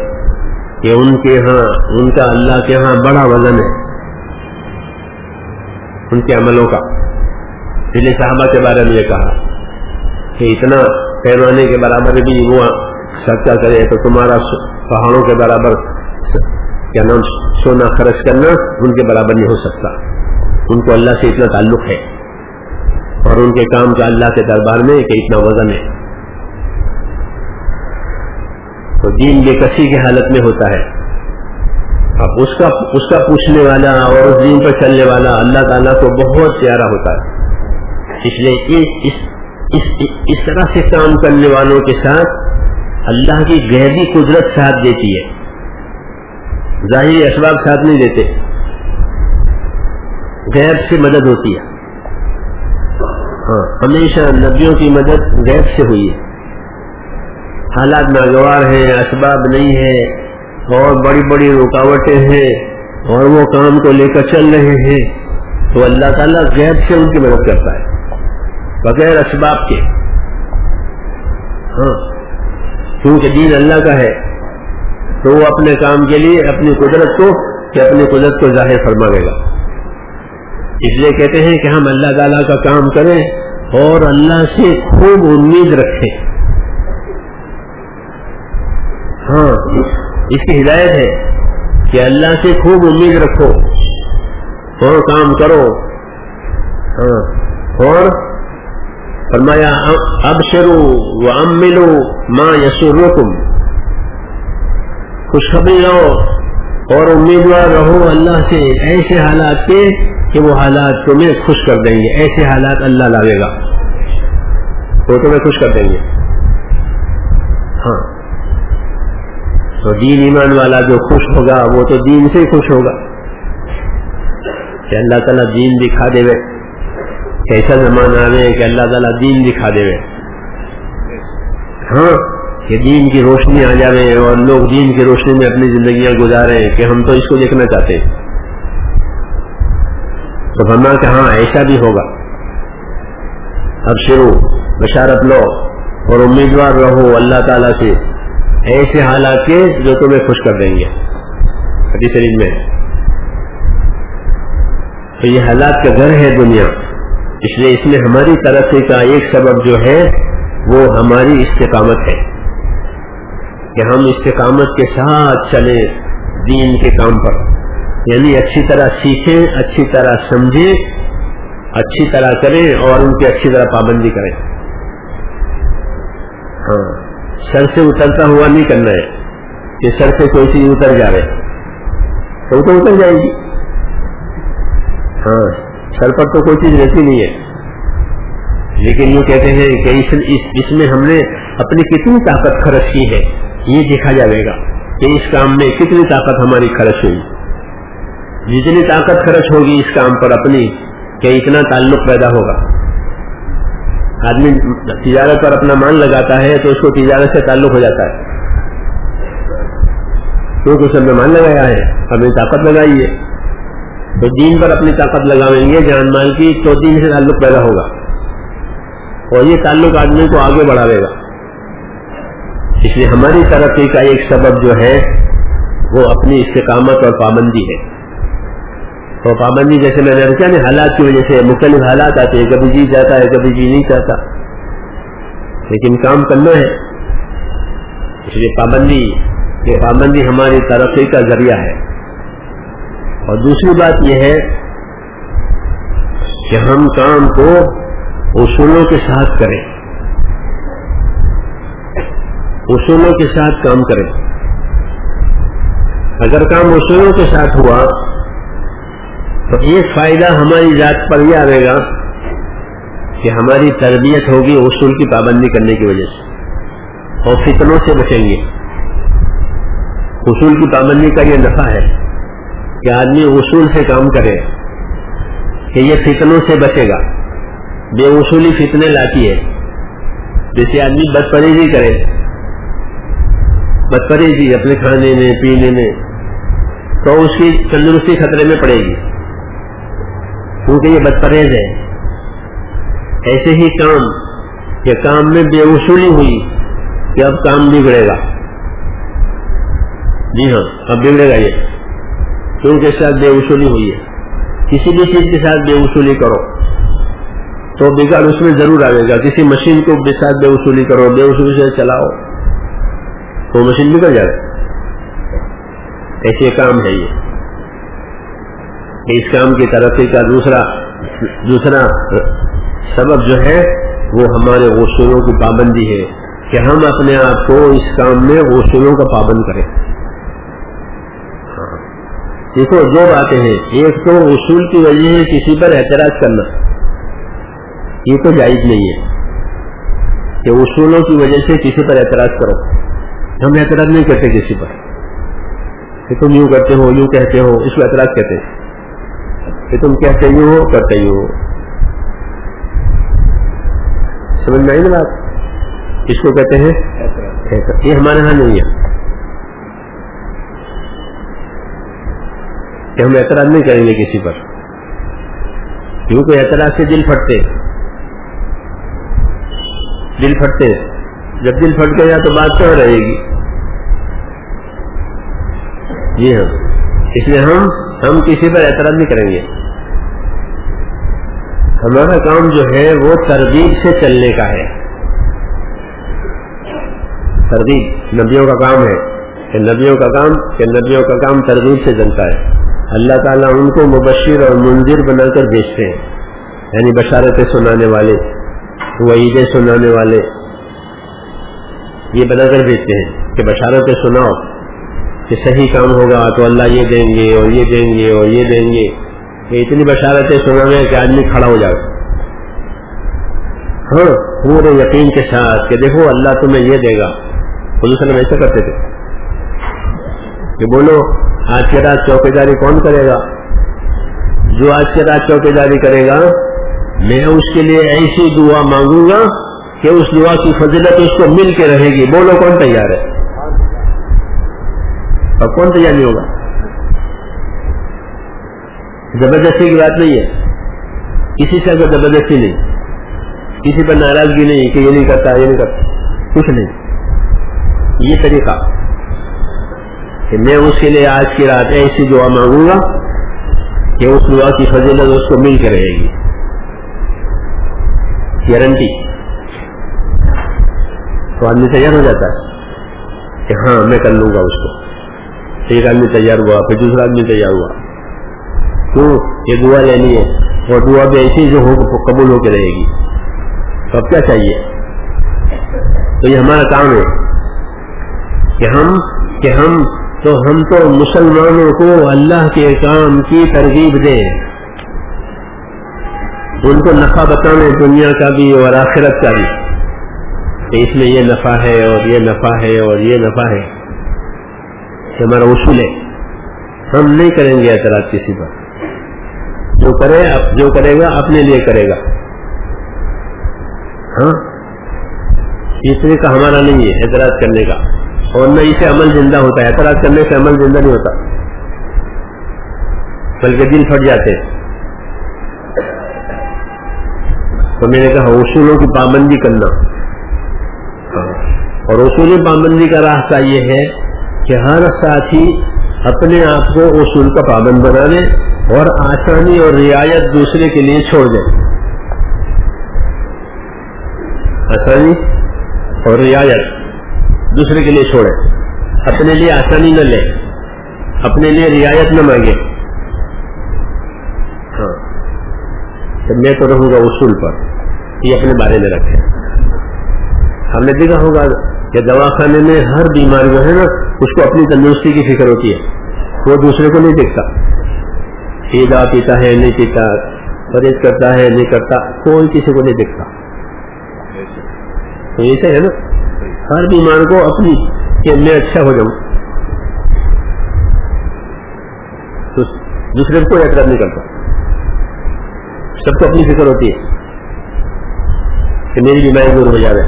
کہ ان کے ہاں، ان کا اللہ کے ہاں بڑا وزن ہے ان کے عملوں کا. اس لیے صحابہ کے بارے میں یہ کہا کہ اتنا پیمانے کے برابر بھی وہ صدقہ کرے تو تمہارا پہاڑوں کے برابر کیا نام سونا خرچ کرنا ان کے برابر نہیں ہو سکتا. ان کو اللہ سے اتنا تعلق ہے اور ان کے کام کا اللہ کے دربار میں کہ اتنا وزن ہے. تو دین بے کسی کی حالت میں ہوتا ہے. اب اس کا پوچھنے والا اور اس دین پر چلنے والا اللہ تعالیٰ کو بہت پیارا ہوتا ہے. اس لیے اس طرح سے کام کرنے والوں کے ساتھ اللہ کی غیبی قدرت ساتھ دیتی ہے، ظاہری اسباب ساتھ نہیں دیتے، غیب سے مدد ہوتی ہے. ہاں ہمیشہ نبیوں کی مدد غیب سے ہوئی ہے. حالات ناگوار ہیں، اسباب نہیں ہیں اور بڑی بڑی رکاوٹیں ہیں اور وہ کام کو لے کر چل رہے ہیں تو اللہ تعالیٰ غیب سے ان کی مدد کرتا ہے بغیر اسباب کے. ہاں کیونکہ دین اللہ کا ہے تو وہ اپنے کام کے لیے اپنی قدرت کو ظاہر فرمائے گا. اس لیے کہتے ہیں کہ ہم اللہ تعالیٰ کا کام کریں اور اللہ سے خوب امید رکھیں. ہاں اس کی ہدایت ہے کہ اللہ سے خوب امید رکھو اور کام کرو. ہاں اور فرمایا ابشروا واملوا ما یسرکم، خوشخبری لو اور امیدوار رہو اللہ سے ایسے حالات کے کہ وہ حالات تمہیں خوش کر دیں گے. ایسے حالات اللہ لاوے گا وہ تمہیں خوش کر دیں گے. ہاں تو دین ایمان والا جو خوش ہوگا وہ تو دین سے ہی خوش ہوگا کہ اللہ تعالیٰ دین دکھا دے. کیسا زمانہ آئے کہ اللہ تعالیٰ دین دکھا دے. ہاں کہ دین کی روشنی آ جائے اور لوگ دین کی روشنی میں اپنی زندگیاں گزارے کہ ہم تو اس کو دیکھنا چاہتے ہیں. تو فرما کہ ہاں ایسا بھی ہوگا. اب شروع بشارت لو اور امیدوار رہو اللہ تعالیٰ سے ایسے حالات کے جو تمہیں خوش کر دیں گے. حدیث شریف میں تو یہ حالات کا گھر ہے دنیا. اس لیے اس میں ہماری طرف کا ایک سبب جو ہے وہ ہماری استقامت ہے کہ ہم استقامت کے ساتھ چلیں دین کے کام پر، یعنی اچھی طرح سیکھیں، اچھی طرح سمجھیں، اچھی طرح کریں اور ان کی اچھی طرح پابندی کریں. ہاں، سر سے اترتا ہوا نہیں کرنا ہے کہ سر سے کوئی چیز اتر جائے تو اتر جائے گی. ہاں، سر پر تو کوئی چیز رہتی نہیں ہے، لیکن یوں کہتے ہیں کہ اس میں ہم نے اپنی کتنی طاقت خرچ کی ہے یہ دیکھا جائے گا کہ اس کام میں کتنی طاقت ہماری خرچ ہوئی. جتنی طاقت خرچ ہوگی اس کام پر اپنی کہ اتنا تعلق پیدا ہوگا. آدمی تجارت پر اپنا مان لگاتا ہے تو اس کو تجارت سے تعلق ہو جاتا ہے، کیونکہ اس نے مان لگایا ہے، اپنی طاقت لگائی ہے. تو دین پر اپنی طاقت لگائیں گے جان مال کی تو دین سے تعلق پیدا ہوگا اور یہ تعلق آدمی کو آگے بڑھاوے گا. اس لیے ہماری ترقی کا ایک سبب جو ہے وہ اپنی استقامت اور پابندی ہے. اور پابندی جیسے میں نے کہا نا، حالات کی وجہ سے مختلف حالات آتے ہیں، کبھی جی چاہتا ہے کبھی جی نہیں چاہتا، لیکن کام کرنا ہے. اس لیے پابندی ہماری ترقی کا ذریعہ ہے. اور دوسری بات یہ ہے کہ ہم کام کو اصولوں کے ساتھ کریں، اصولوں کے ساتھ کام کریں. اگر کام اصولوں کے ساتھ ہوا تو ایک فائدہ ہماری ذات پر یہ آئے گا کہ ہماری تربیت ہوگی اصول کی پابندی کرنے کی وجہ سے اور فتنوں سے بچیں گے. اصول کی پابندی کا یہ نفع ہے کہ آدمی اصول سے کام کرے کہ یہ فتنوں سے بچے گا. بے اصولی فتنے لاتی ہے. جیسے آدمی بدپرہیزی کرے، بدپرہیزی اپنے کھانے میں پینے میں، تو اس کی تندرستی خطرے میں پڑے گی کیونکہ یہ بدپرہیز ہے. ایسے ہی کام میں بے اصولی ہوئی کہ اب کام بگڑے گا. جی ہاں، اب بگڑے گا یہ، کیونکہ اس ساتھ بے اصولی ہوئی ہے. کسی بھی چیز کے ساتھ بے اصولی کرو تو بگاڑ اس میں ضرور آئے گا. کسی مشین کو کے ساتھ بے اصولی کرو، بے اصولی سے چلاؤ تو مشین بگڑ جائے. ایسے کام ہے یہ. اس کام کی ترقی کا دوسرا سبب جو ہے وہ ہمارے اصولوں کی پابندی ہے کہ ہم اپنے آپ کو اس کام میں اصولوں کا پابند کریں. دیکھو دو باتیں ہیں، ایک تو اصول کی وجہ سے کسی پر اعتراض کرنا، یہ تو جائز نہیں ہے کہ اصولوں کی وجہ سے کسی پر اعتراض کرو. ہم اعتراض نہیں کرتے کسی پر کہ تم یوں کرتے ہو، یوں کہتے ہو، اس کو اعتراض کہتے ہیں کہ تم کہتے یوں ہو کرتے یوں ہو. سمجھ میں آئی نا بات؟ اس کو کہتے ہیں اعتراض. یہ ہمارے ہاں نہیں ہے کہ ہم اعتراض نہیں کریں گے کسی پر، کیونکہ اعتراض سے دل پھٹتے. جب دل پھٹ گیا تو بات کہاں رہے گی. جی ہاں، اس لیے ہم کسی پر اعتراض نہیں کریں گے. ہمارا کام جو ہے وہ ترغیب سے چلنے کا ہے. ترغیب نبیوں کا کام ہے کہ نبیوں کا کام ترغیب سے چلتا ہے. اللہ تعالیٰ ان کو مبشر اور منذر بنا کر بھیجتے ہیں، یعنی بشارتیں سنانے والے، وعیدیں سنانے والے، یہ بنا کر بھیجتے ہیں کہ بشارتیں سناؤ کہ صحیح کام ہوگا تو اللہ یہ دیں گے اور یہ دیں گے اور یہ دیں گے. کہ اتنی بشارتیں سنانے کہ آدمی کھڑا ہو جائے. ہاں، پورے یقین کے ساتھ کہ دیکھو اللہ تمہیں یہ دے گا. حضور صلی اللہ علیہ وسلم ایسا کرتے تھے کہ بولو آج کے رات چوکیداری کون کرے گا؟ جو آج کے رات چوکیداری کرے گا میں اس کے لیے ایسی دعا مانگوں گا کہ اس دعا کی فضیلت اس کو مل کے رہے گی. بولو کون تیار ہے؟ اور کون تیار نہیں ہوگا؟ زبردستی کی بات نہیں ہے، کسی سے اگر زبردستی نہیں، کسی پر ناراضگی نہیں کہ یہ نہیں کرتا یہ نہیں کرتا، کچھ نہیں. یہ طریقہ کہ میں اس کے لیے آج کی رات ایسی دعا مانگوں گا کہ اس دعا کی فضیلت اس کو مل کے رہے گی. گارنٹی، تو آدمی تیار ہو جاتا ہے کہ ہاں میں کر لوں گا اس کو. ایک آدمی تیار ہوا، پھر دوسرا آدمی تیار ہوا. کیوں؟ یہ دعا لینی ہے، اور دعا بھی ایسی جو قبول ہو کے رہے گی. تو اب کیا چاہیے؟ تو یہ ہمارا کام ہے کہ ہم تو مسلمانوں کو اللہ کے کام کی ترغیب دیں، ان کو نفع بتانے دنیا کا بھی اور آخرت کا بھی، کہ اس میں یہ نفع ہے اور یہ نفع ہے اور یہ نفع ہے. یہ ہمارا اصول ہے. ہم نہیں کریں گے اعتراض کسی پر. جو کرے گا اپنے لیے کرے گا. ہاں، تیسرے کا ہمارا نہیں ہے اعتراض کرنے کا، اور نہ اسے عمل زندہ ہوتا ہے. اعتراض کرنے سے عمل زندہ نہیں ہوتا، بلکہ دل پھٹ جاتے. تو میں نے کہا اصولوں کی پابندی کرنا، اور اصول پابندی کا راستہ یہ ہے کہ ہر ساتھی اپنے آپ کو اصول کا پابند بنا لے اور آسانی اور رعایت دوسرے کے لیے چھوڑ دے. آسانی اور رعایت دوسرے کے لیے چھوڑے، اپنے لیے آسانی نہ لے، اپنے لیے رعایت نہ مانگے. ہاں، تو میں تو رہوں گا اصول پر، یہ اپنے بارے میں رکھے. ہم نے دیکھا ہوگا کہ دواخانے میں ہر بیمار جو ہے نا، اس کو اپنی تندرستی کی فکر ہوتی ہے، وہ دوسرے کو نہیں دیکھتا. یہ دوا پیتا ہے نہیں پیتا، پرہیز کرتا ہے نہیں کرتا، کوئی کسی کو نہیں دیکھتا. تو ایسے ہے نا، ہر بیمار کو اپنی کہ میں اچھا ہو جاؤں، تو دوسرے کو اعتراض نہیں کرتا. سب کو اپنی فکر ہوتی ہے کہ میری بیماری دور ہو جائے.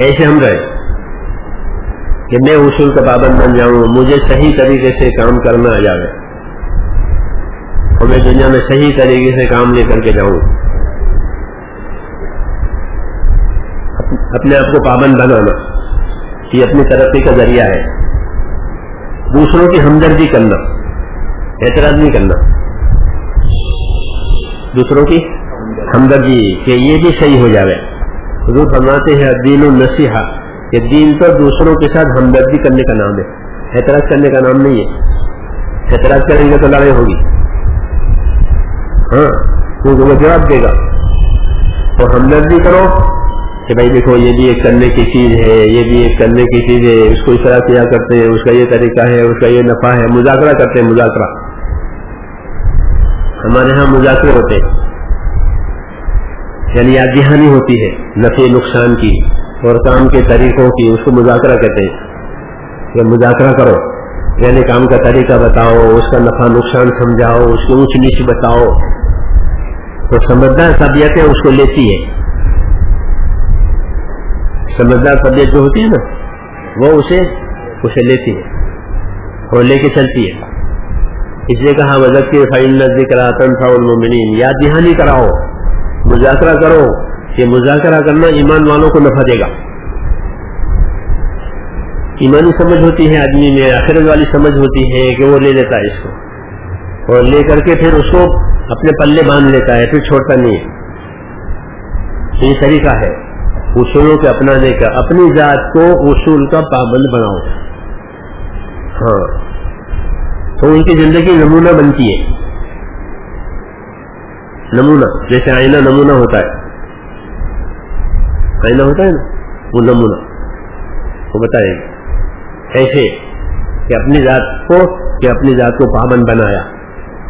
ایسے ہم رہے کہ میں اصول کا پابند بن جاؤں، مجھے صحیح طریقے سے کام کرنا آ جائے، اور میں دنیا میں صحیح طریقے سے کام لے کر کے جاؤں. اپنے آپ کو پابند بنانا یہ اپنی ترقی کا ذریعہ ہے. دوسروں کی ہمدردی کرنا، اعتراض نہیں کرنا. دوسروں کی ہمدردی کہ یہ بھی صحیح ہو جائے. حضور فرماتے ہیں دین النصیحہ، کہ دین تو دوسروں کے ساتھ ہمدردی کرنے کا نام ہے، اعتراض کرنے کا نام نہیں ہے. اعتراض کریں گے تو لڑائی ہوگی. ہاں، کیونکہ وہ جواب دے گا. اور ہمدردی کرو کہ بھائی دیکھو یہ بھی ایک کرنے کی چیز ہے، یہ بھی ایک کرنے کی چیز ہے، اس کو اس طرح کیا کرتے ہیں، اس کا یہ طریقہ ہے، اس کا یہ نفع ہے. مذاکرہ کرتے ہیں. مذاکرہ ہمارے ہاں مذاکرے ہوتے ہیں، یعنی یاد دہانی ہوتی ہے نفع نقصان کی اور کام کے طریقوں کی، اس کو مذاکرہ کہتے ہیں. کہ مذاکرہ کرو یعنی کام کا طریقہ بتاؤ، اس کا نفع نقصان سمجھاؤ، اس کی اونچ نیچ بتاؤ. تو سمجھدار طبیعتیں اس کو لیتی ہے. سمجھدار طبیعت جو ہوتی ہے نا، وہ اسے لیتی ہے اور لے کے چلتی ہے. اس لیے کہا وذکر فإن الذکرى تنفع المؤمنین. یاد دہانی کراؤ، مذاکرہ کرو. یہ مذاکرہ کرنا ایمان والوں کو نفع دے گا. ایمانی سمجھ ہوتی ہے آدمی میں، آخرت والی سمجھ ہوتی ہے کہ وہ لے لیتا ہے اس کو، اور لے کر کے پھر اس کو اپنے پلے باندھ لیتا ہے، پھر چھوڑتا نہیں ہے. یہ طریقہ ہے اصولوں کے اپنانے کا. اپنی ذات کو اصول کا پابند بناؤ. ہاں، تو ان کی زندگی نمونہ بنتی ہے. نمونہ جیسے آئینہ نمونہ ہوتا ہے، آئینہ ہوتا ہے نا، وہ نمونہ وہ بتائے گا. ایسے کہ اپنی ذات کو پابند بنایا،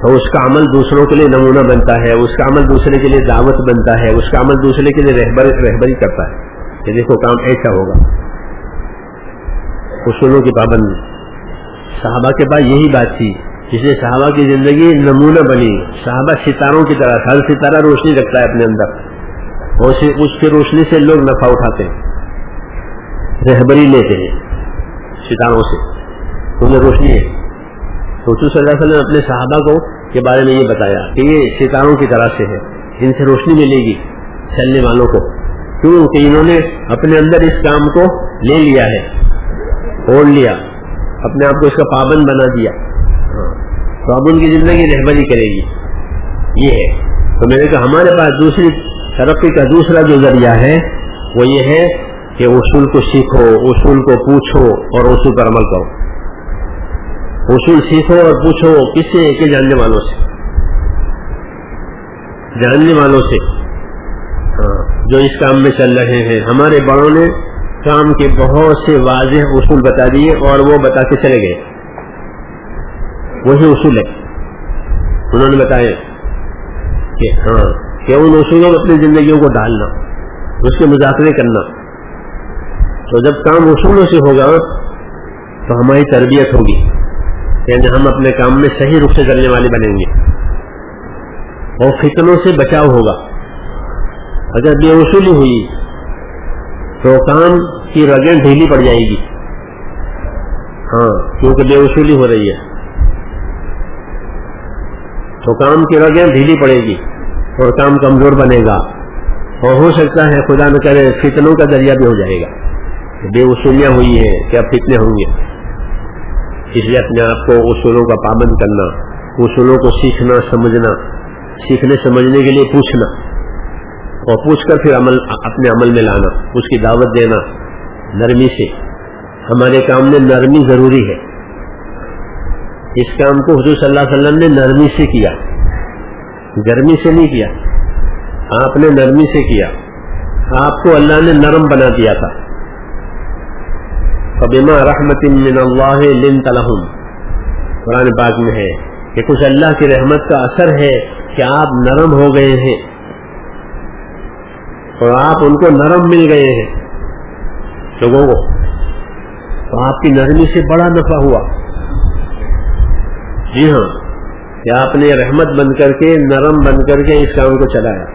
تو اس کا عمل دوسروں کے لیے نمونہ بنتا ہے، اس کا عمل دوسرے کے لیے دعوت بنتا ہے، اس کا عمل دوسرے کے لیے رہبری کرتا ہے کہ دیکھو کام ایسا ہوگا. اصولوں کی پابندی. صحابہ کے بعد یہی بات تھی، اس لیے صحابہ کی زندگی نمونہ بنی. صحابہ ستاروں کی طرح، ہر ستارہ روشنی رکھتا ہے اپنے اندر، اور اس کی روشنی سے لوگ نفع اٹھاتے ہیں، رہبری لیتے ہیں ستاروں سے. انہیں روشنی ہے. تو حضور صلی اللہ علیہ وسلم نے اپنے صحابہ کو کے بارے میں یہ بتایا کہ یہ ستاروں کی طرح سے ہے، ان سے روشنی ملے گی چلنے والوں کو. کیوں کہ انہوں نے اپنے اندر اس کام کو لے لیا ہے، اوڑھ لیا، اپنے آپ کو اس کا پابند بنا دیا. تو اب ان کی زندگی رہبری کرے گی. یہ ہے. تو میں نے کہا ہمارے پاس دوسری ترقی کا دوسرا جو ذریعہ ہے وہ یہ ہے کہ اصول کو سیکھو، اصول کو پوچھو اور اصول پر عمل کرو. اصول سیکھو اور پوچھو کس سے؟ کہ جاننے والوں سے، جاننے والوں سے جو اس کام میں چل رہے ہیں. ہمارے بڑوں نے کام کے بہت سے واضح اصول بتا دیے اور وہ بتا کے چلے گئے. وہی اصول ہے انہوں نے بتائے کہ ان اصولوں میں اپنی زندگیوں کو ڈالنا، اس کے مذاکرے کرنا. تو جب کام اصولوں سے ہوگا تو ہماری تربیت ہوگی، یعنی ہم اپنے کام میں صحیح رخ سے چلنے والے بنیں گے اور فتنوں سے بچاؤ ہوگا. اگر بے اصولی ہوئی تو کام کی رگیں ڈھیلی پڑ جائے گی. کیونکہ بے اصولی ہو رہی ہے تو کام کی رگیں ڈھیلی پڑے گی اور کام کمزور بنے گا، اور ہو سکتا ہے خدا نہ کرے فتنوں کا ذریعہ بھی ہو جائے گا. بے اصولیاں ہوئی ہیں کہ اب فتنے ہوں گے. اس لیے اپنے آپ کو اصولوں کا پابند کرنا، اصولوں کو سیکھنا سمجھنا، سیکھنے سمجھنے کے لیے پوچھنا اور پوچھ کر پھر اپنے عمل میں لانا، اس کی دعوت دینا نرمی سے. ہمارے کام میں نرمی ضروری ہے. اس کام کو حضور صلی اللہ علیہ وسلم نے نرمی سے کیا، گرمی سے نہیں کیا. آپ نے نرمی سے کیا. آپ کو اللہ نے نرم بنا دیا تھا. فبما رحمت من اللہ لنت لہم، قرآن پاک میں ہے کہ کچھ اللہ کی رحمت کا اثر ہے کہ آپ نرم ہو گئے ہیں اور آپ ان کو نرم مل گئے ہیں لوگوں کو. تو آپ کی نرمی سے بڑا نفع ہوا. جی ہاں، کہ آپ نے رحمت بن کر کے، نرم بن کر کے اس کام کو چلایا.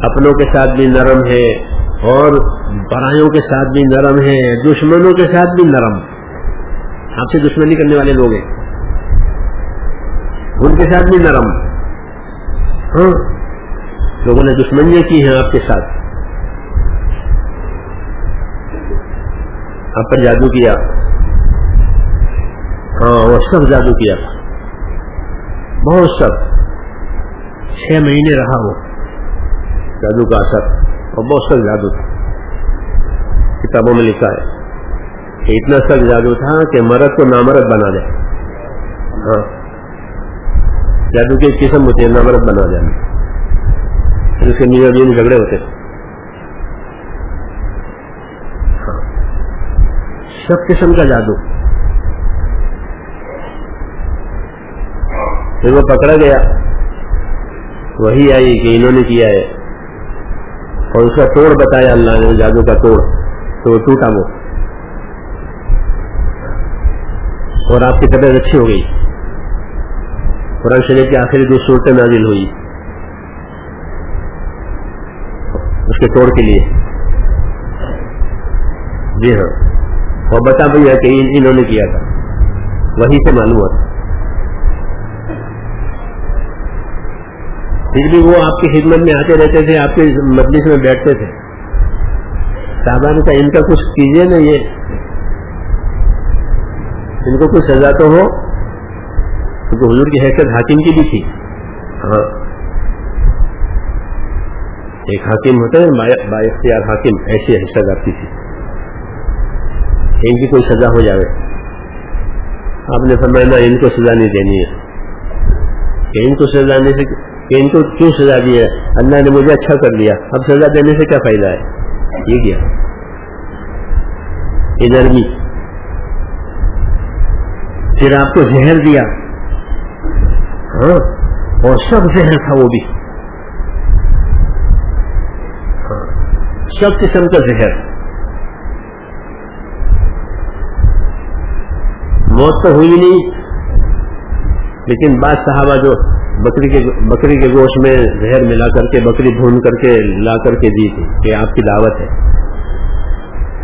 اپنوں کے ساتھ بھی نرم ہے اور برائیوں کے ساتھ بھی نرم ہے، دشمنوں کے ساتھ بھی نرم. آپ سے دشمنی کرنے والے لوگ ہیں ان کے ساتھ بھی نرم. لوگوں نے دشمنیاں کی ہیں آپ کے ساتھ، آپ پر جادو کیا. وہ سب جادو کیا تھا، بہت سب. 6 مہینے رہا وہ جادو کا اثر اور بہت سخت جادو تھا. کتابوں میں لکھا ہے کہ اتنا سخت جادو تھا کہ مرد کو نامرد بنا دے. جادو کی ایک قسم ہوتی ہے نامرد بنا جانا، اس کے میاں بیوی جھگڑے ہوتے. سب قسم کا جادو. پھر وہ پکڑا گیا، وہی آئی کہ انہوں نے کیا ہے اور اس کا توڑ بتایا اللہ نے، جادو کا توڑ. تو وہ ٹوٹا وہ اور آپ کی طبیعت اچھی ہو گئی. قرآن شریف کی آخری 2 سورتیں نازل ہوئی اس کے توڑ کے لیے. جی ہاں، اور بتا بھیا کہ انہوں نے کیا تھا، وہی سے معلوم ہوا. پھر بھی وہ آپ کی خدمت میں آتے رہتے تھے، آپ کے مجلس میں بیٹھتے تھے. صحابہ نے کہا ان کا کچھ کیجیے نا، یہ ان کو کچھ سزا تو ہو، کیونکہ حضور کی حیثیت حاکم کی بھی تھی. ایک حاکم ہوتا ہے با اختیار حاکم، ایسی حیثیت آپ کی تھی کہ ان کی کوئی سزا ہو جائے. آپ نے فرمایا نا، ان کو سزا نہیں دینی ہے. کہ ان کو سزا دینے سے، کہ ان کو کیوں سزا دی ہے؟ اللہ نے مجھے اچھا کر دیا، اب سزا دینے سے کیا فائدہ ہے؟ یہ کیا یہ نرمی. پھر آپ کو زہر دیا، اور سب زہر تھا وہ بھی، سب قسم کا زہر. موت تو ہوئی نہیں، لیکن بعض صحابہ جو بکری کے گوشت میں زہر ملا کر کے، بکری بھون کر کے لا کر کے دی تھی کہ آپ کی دعوت ہے.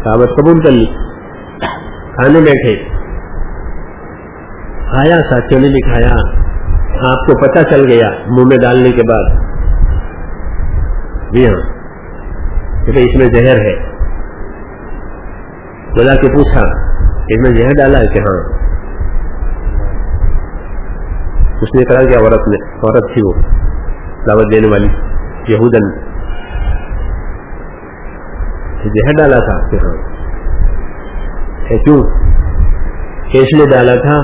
دعوت قبول کر لی، کھانے بیٹھے، کھایا، ساتھیوں نے بھی کھایا. آپ کو پتہ چل گیا منہ میں ڈالنے کے بعد، جی ہاں، کہ اس میں زہر ہے. بلا کے پوچھا کہ اس میں زہر ڈالا ہے؟ کہ ہاں. اس نے کہا کہ عورت تھی وہ دعوت دینے والی. یہودن زہر ڈالا تھا آپ کے ہاں. کیوں؟ اس لیے ڈالا تھا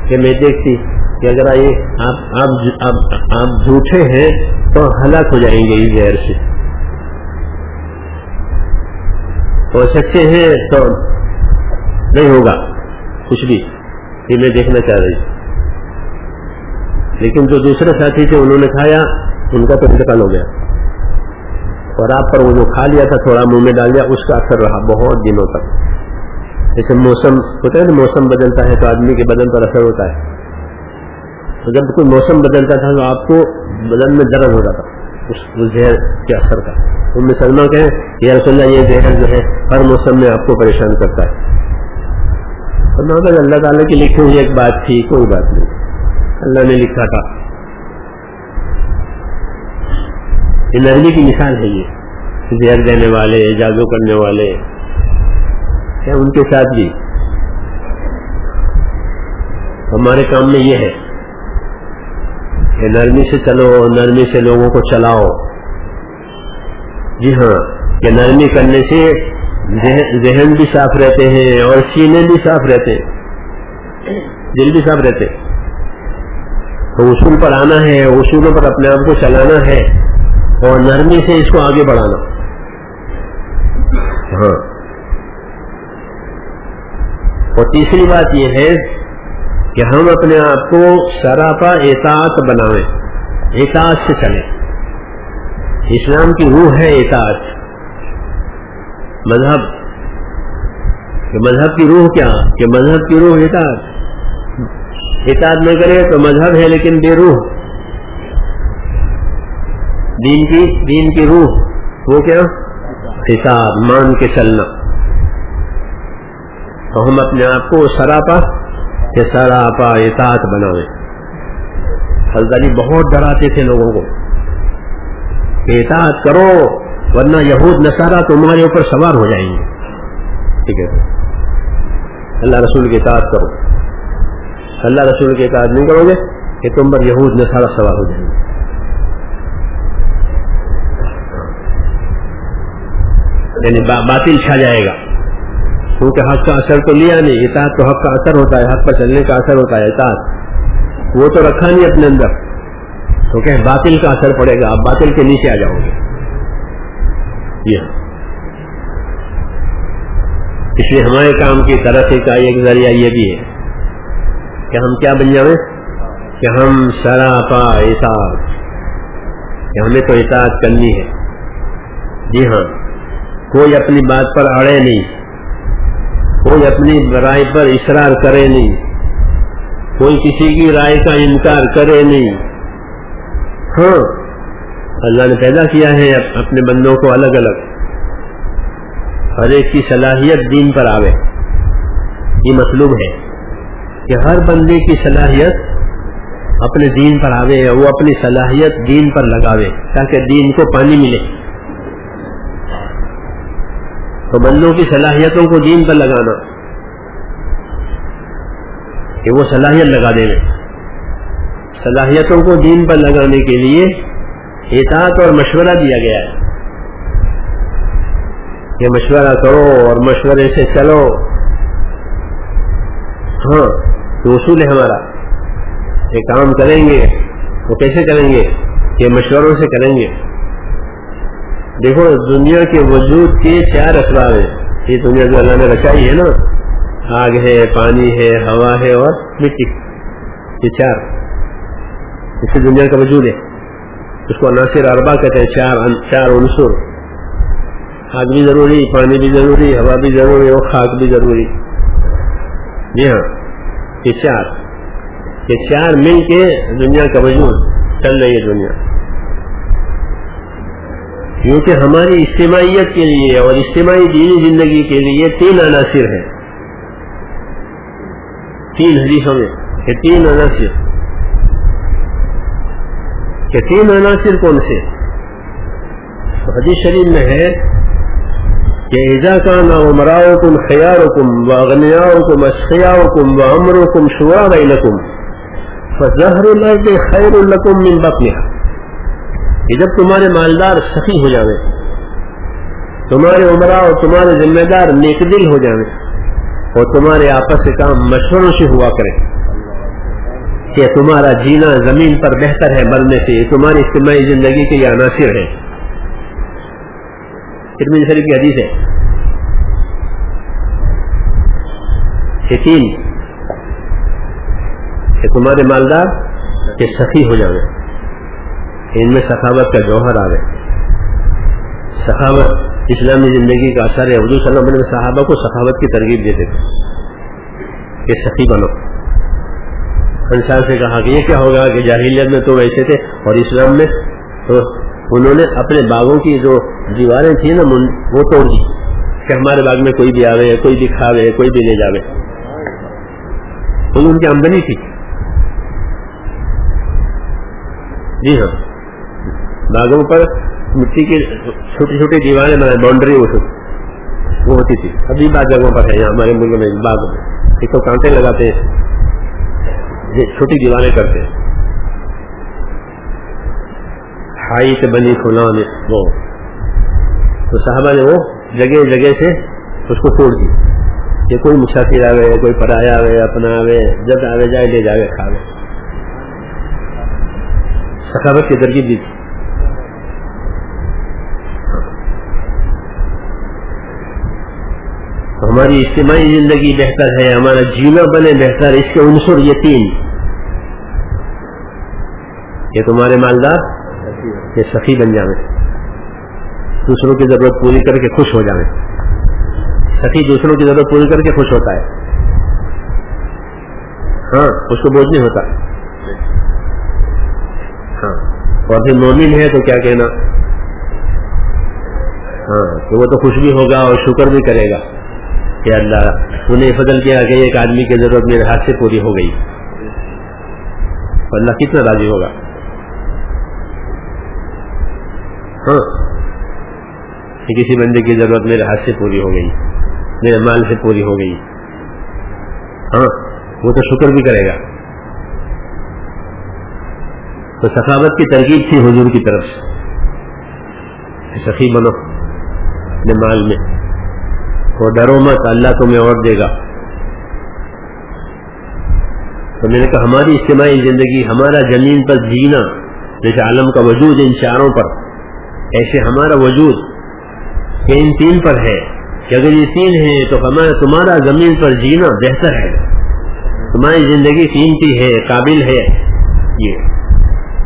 کہ میں دیکھتی کہ اگر آپ جھوٹے ہیں تو ہلاک ہو جائیں گے اس زہر سے، اور سچے ہیں تو نہیں ہوگا کچھ بھی. یہ میں دیکھنا چاہ رہی. لیکن جو دوسرے ساتھی تھے انہوں نے کھایا، ان کا تو انتقال ہو گیا، اور آپ پر وہ جو کھا لیا تھا تھوڑا منہ میں ڈال دیا، اس کا اثر رہا بہت دنوں تک. جیسے موسم ہوتا ہے نا، موسم بدلتا ہے تو آدمی کے بدن پر اثر ہوتا ہے. تو جب کوئی موسم بدلتا تھا تو آپ کو بدن میں درد ہوتا تھا اس زہر کے اثر کا. ام سلمہ کہیں یا رسول اللہ یہ زہر جو ہے ہر موسم میں آپ کو پریشان کرتا ہے. اللہ تعالیٰ کی لکھی ہوئی ایک بات تھی، کوئی بات نہیں، اللہ نے لکھا تھا. یہ نرمی کی مثال ہے. یہ زہر دینے والے، جادو کرنے والے کیا ان کے ساتھ بھی ہمارے کام میں یہ ہے کہ نرمی سے چلو، نرمی سے لوگوں کو چلاؤ. جی ہاں، کہ نرمی کرنے سے ذہن بھی صاف رہتے ہیں اور سینے بھی صاف رہتے ہیں، دل بھی صاف رہتے. تو اصول پر آنا ہے، اصولوں پر اپنے آپ کو چلانا ہے اور نرمی سے اس کو آگے بڑھانا. ہاں. اور تیسری بات یہ ہے کہ ہم اپنے آپ کو سراپا اطاعت بنائیں، اطاعت سے چلیں. اسلام کی روح ہے اطاعت. مذہب کہ مذہب کی روح کیا؟ کہ مذہب کی روح اطاعت. اطاعت نہ کرے تو مذہب ہے لیکن بے روح. دین کی روح وہ کیا؟ اطاعت، مان کے چلنا. تو ہم اپنے آپ کو سراپا اطاعت بنائیں. حضرت علی بہت ڈراتے تھے لوگوں کو کہ اطاعت کرو ورنہ یہود نصارہ تمہارے اوپر سوار ہو جائیں گے. ٹھیک ہے، اللہ رسول کی اطاعت کرو. اللہ رسول کی اطاعت نہیں کرو گے کہ تم پر یہود نصارہ سوار ہو جائیں گے. یعنی باطل چھا جائے گا، کیونکہ حق کا اثر تو لیا نہیں. اطاعت تو حق کا اثر ہوتا ہے، حق پر چلنے کا اثر ہوتا ہے. اطاعت وہ تو رکھا نہیں اپنے اندر، تو کہ باطل کا اثر پڑے گا، آپ باطل کے نیچے آ جاؤ گے. اس لیے ہمارے کام کی ترقی کا ایک ذریعہ یہ بھی ہے کہ ہم کیا بن جائیں، کہ ہم سراپا اطاعت، کہ ہمیں تو اطاعت کرنی ہے. جی ہاں، کوئی اپنی بات پر اڑے نہیں، کوئی اپنی رائے پر اصرار کرے نہیں، کوئی کسی کی رائے کا انکار کرے نہیں. ہاں، اللہ نے پیدا کیا ہے اپنے بندوں کو الگ الگ، ہر ایک کی صلاحیت دین پر آوے. یہ مطلوب ہے کہ ہر بندے کی صلاحیت اپنے دین پر آوے، وہ اپنی صلاحیت دین پر لگاوے تاکہ دین کو پانی ملے. تو بندوں کی صلاحیتوں کو دین پر لگانا کہ وہ صلاحیت لگا دیں. صلاحیتوں کو دین پر لگانے کے لیے اطاعت اور مشورہ دیا گیا ہے کہ مشورہ کرو اور مشورے سے چلو. ہاں، تو اصول ہے ہمارا کہ کام کریں گے وہ کیسے کریں گے؟ کہ مشوروں سے کریں گے. دیکھو، دنیا کے وجود کے 4 اسباب ہیں. یہ دنیا جو اللہ نے رچائی ہے نا، آگ ہے، پانی ہے، ہوا ہے اور مٹی، یہ 4 اس سے دنیا کا وجود ہے. اس کو عناصر اربع کہتے ہیں. 4 عنصر، آگ بھی ضروری، پانی بھی ضروری، ہوا بھی ضروری اور خاک بھی ضروری. جی ہاں، یہ 4 مل کے دنیا کا وجود چل رہی ہے دنیا. کیونکہ ہماری اجتماعیت کے لیے اور اجتماعی دینی زندگی کے لیے 3 عناصر ہیں. 3 حدیثوں میں یہ 3 عناصر، کہ 3 عناصر کون سے؟ حدیث شریف میں ہے کہ اذا كان امراؤكم خياركم واغنياؤكم اشقياؤكم وامركم شورى بينكم فظهر الارض خير لكم من بطنها. کہ جب تمہارے مالدار سخی ہو جاویں، تمہارے عمراء اور تمہارے ذمہ دار نیک دل ہو جاویں، اور تمہارے آپس کے کام مشوروں سے ہوا کریں کہ تمہارا جینا زمین پر بہتر ہے مرنے سے، یہ تمہاری اجتماعی زندگی کے یہ عناصر ہیں. ترمذی شریف کی حدیث ہے کہ تین کہ تمہارے مالدار کہ سخی ہو جاویں، ان میں سخاوت کا جوہر آ گئے. سخاوت اسلامی زندگی کا اثر ہے. حضور صلی اللہ علیہ وسلم صحابہ کو سخاوت کی ترغیب دیتے تھے کہ سخی بنو. انصار سے کہا کہ یہ کیا ہوگا کہ جاہلیت میں تو ویسے تھے اور اسلام میں تو انہوں نے اپنے باغوں کی جو دیواریں تھیں نا وہ توڑ دی کہ ہمارے باغ میں کوئی بھی آوے، کوئی بھی کھاوے، کوئی بھی لے جاوے. تو ان کی آمدنی تھی. جی ہاں، باغوں پر مٹی کی چھوٹی چھوٹی دیواریں بنائے، باؤنڈری وہ ہوتی تھی. ابھی بعض جگہوں پر ہے، یہاں ہمارے ملک میں باغ میں ایک تو کانٹے لگاتے ہیں، چھوٹی دیواریں کرتے ہیں. ہائٹ بنی فلان وہ تو صحابہ نے وہ جگہ جگہ سے اس کو توڑ دی کہ کوئی مسافر آوے، کوئی پرایا آوے، اپنا آوے، جب آوے جائے لے جاوے کھاوے. سخاوت کی ترغیب دی تھی. ہماری اجتماعی زندگی بہتر ہے، ہمارا جینا بنے بہتر، اس کے عنصر یہ تین کہ تمہارے مالدار کہ سخی بن جاویں، دوسروں کی ضرورت پوری کر کے خوش ہو جاویں. سخی دوسروں کی ضرورت پوری کر کے خوش ہوتا ہے، ہاں اس کو بوجھ نہیں ہوتا. ہاں اور پھر مومن ہے تو کیا کہنا، ہاں کہ وہ تو خوش بھی ہوگا اور شکر بھی کرے گا کہ اللہ تو نے فضل کیا کہ ایک آدمی کی ضرورت میرے ہاتھ سے پوری ہو گئی. اللہ کتنا راضی ہوگا. ہاں کہ کسی بندے کی ضرورت میرے ہاتھ سے پوری ہو گئی، میرے مال سے پوری ہو گئی، ہاں وہ تو شکر بھی کرے گا. تو سخاوت کی ترغیب تھی حضور کی طرف سے، سخی بنو اپنے مال میں، اور ڈرو مت، اللہ تمہیں اور دے گا. تو میں نے کہا ہماری اجتماعی زندگی، ہمارا زمین پر جینا، جیسے عالم کا وجود ان چاروں پر، ایسے ہمارا وجود کہ ان تین پر ہے کہ اگر یہ تین ہیں تو تمہارا زمین پر جینا بہتر ہے، تمہاری زندگی قیمتی ہے، قابل ہے. یہ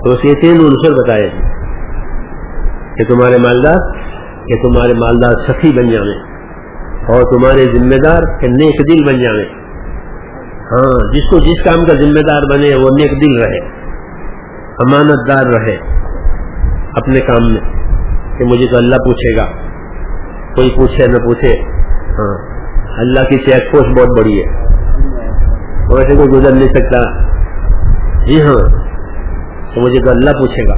تو اس کے تین عنصر بتائے کہ تمہارے مالدار سخی بن جاویں، اور تمہارے ذمہ دار کہ نیک دل بن جاویں. ہاں جس کو جس کام کا ذمہ دار بنے وہ نیک دل رہے، امانت دار رہے اپنے کام میں، کہ مجھے تو اللہ پوچھے گا، کوئی پوچھے نہ پوچھے. ہاں اللہ کی چیک پوسٹ بہت بڑی ہے، ویسے کوئی گزر نہیں سکتا. جی ہاں تو مجھے تو اللہ پوچھے گا.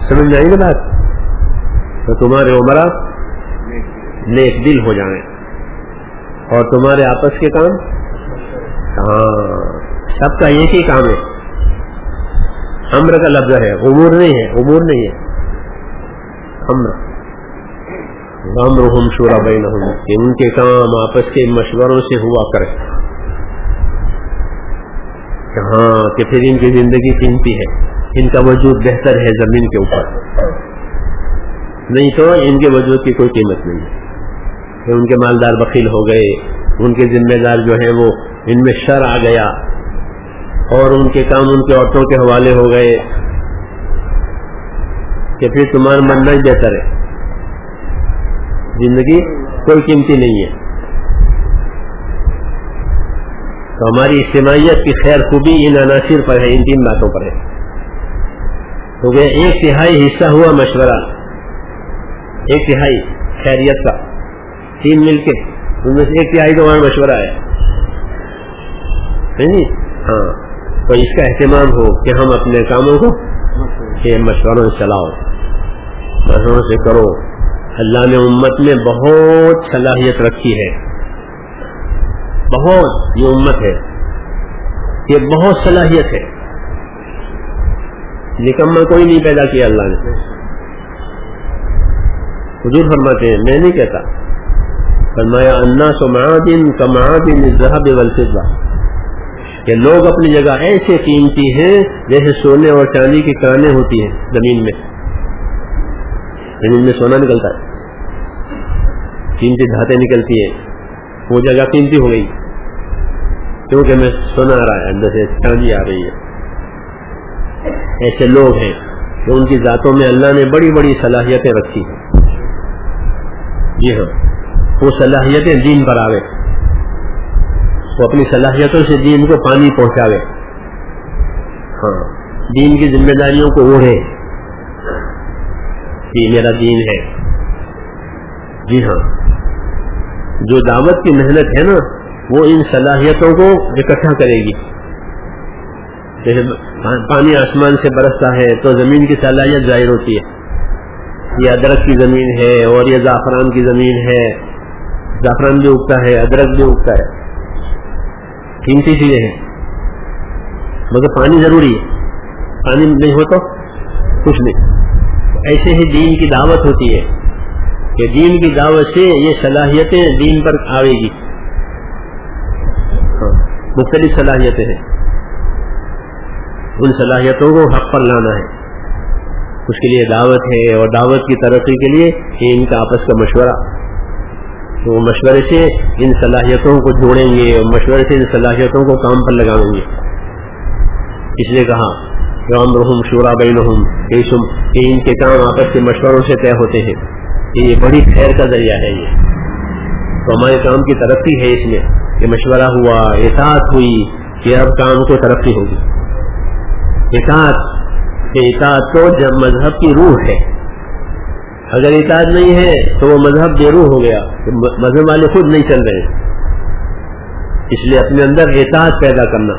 سمجھ میں آئی نا بات. تو تمہارے عمراء نیک دل ہو جائیں، اور تمہارے آپس کے کام، ہاں سب کا ایک ہی کام ہے. امر کا لفظ ہے، امور نہیں ہے، امور نہیں ہے، امر. امرہم شورا بینہم کہ ان کے کام آپس کے مشوروں سے ہوا کرے. ہاں کہ پھر ان کی زندگی قیمتی ہے، ان کا وجود بہتر ہے زمین کے اوپر، نہیں تو ان کے وجود کی کوئی قیمت نہیں ہے. کہ ان کے مالدار بخیل ہو گئے، ان کے ذمہ دار جو ہیں وہ ان میں شر آ گیا، اور ان کے کام ان کے عورتوں کے حوالے ہو گئے، کہ پھر تمہارا مرنا ہی بہتر ہے، زندگی کوئی قیمتی نہیں ہے. تو ہماری اجتماعیت کی خیر خوبی ان عناصر پر ہے، ان تین باتوں پر ہے. تو وہ 1/3 حصہ ہوا مشورہ، 1/3 خیریت کا، تین مل کے ان میں سے 1/3 تو ہمارا مشورہ ہے. نہیں ہاں تو اس کا اہتمام ہو کہ ہم اپنے کاموں کو کہ مشوروں سے چلاؤ، مشوروں سے کرو. اللہ نے امت میں بہت صلاحیت رکھی ہے، بہت، یہ امت ہے یہ بہت صلاحیت ہے. نکما کوئی نہیں پیدا کیا اللہ نے. حضور فرماتے ہیں میں نہیں کہتا، فرمایا الناس معادن کمعادن الذهب والفضة، کہ لوگ اپنی جگہ ایسے قیمتی ہیں جیسے سونے اور چاندی کی کانیں ہوتی ہیں. زمین میں سونا نکلتا ہے، قیمتی دھاتیں نکلتی ہیں، وہ جگہ قیمتی ہو گئی کیونکہ میں سونا آ رہا ہے، اندر سے چاندی آ رہی ہے. ایسے لوگ ہیں کہ ان کی ذاتوں میں اللہ نے بڑی بڑی صلاحیتیں رکھی ہیں. جی ہاں، وہ صلاحیتیں دین پر آوے، وہ اپنی صلاحیتوں سے دین کو پانی پہنچاوے. ہاں، دین کی ذمہ داریوں کو اوڑھے کہ میرا دین ہے. جی ہاں، جو دعوت کی محنت ہے نا وہ ان صلاحیتوں کو اکٹھا کرے گی. جیسے پانی آسمان سے برستا ہے تو زمین کی صلاحیت ظاہر ہوتی ہے. یہ ادرک کی زمین ہے اور یہ زعفران کی زمین ہے، زعفران بھی اگتا ہے، ادرک بھی اگتا ہے، قیمتی چیزیں ہیں، مگر پانی ضروری ہے. پانی نہیں ہو تو کچھ نہیں. ایسے ہی دین کی دعوت ہوتی ہے کہ دین کی دعوت سے یہ صلاحیتیں دین پر آوے گی. مختلف صلاحیتیں ہیں، ان صلاحیتوں کو حق پر لانا ہے. اس کے لیے دعوت ہے، اور دعوت کی ترقی کے لیے ان کا آپس کا مشورہ. تو مشورے سے ان صلاحیتوں کو جوڑیں گے اور مشورے سے ان صلاحیتوں کو کام پر لگائیں گے. اس لیے کہا وَأَمْرُهُمْ شُورَىٰ بَيْنَهُمْ، کہ ان کے کام آپس کے مشوروں سے طے ہوتے ہیں. یہ بڑی خیر کا ذریعہ ہے. یہ تو ہمارے کام کی ترقی ہے اس میں کہ مشورہ ہوا، اطاعت ہوئی، کہ اب کام کو ترقی ہوگی. اطاعت تو جب مذہب کی روح ہے. اگر اطاعت نہیں ہے تو وہ مذہب بے روح ہو گیا، مذہب والے خود نہیں چل رہے. اس لیے اپنے اندر اطاعت پیدا کرنا،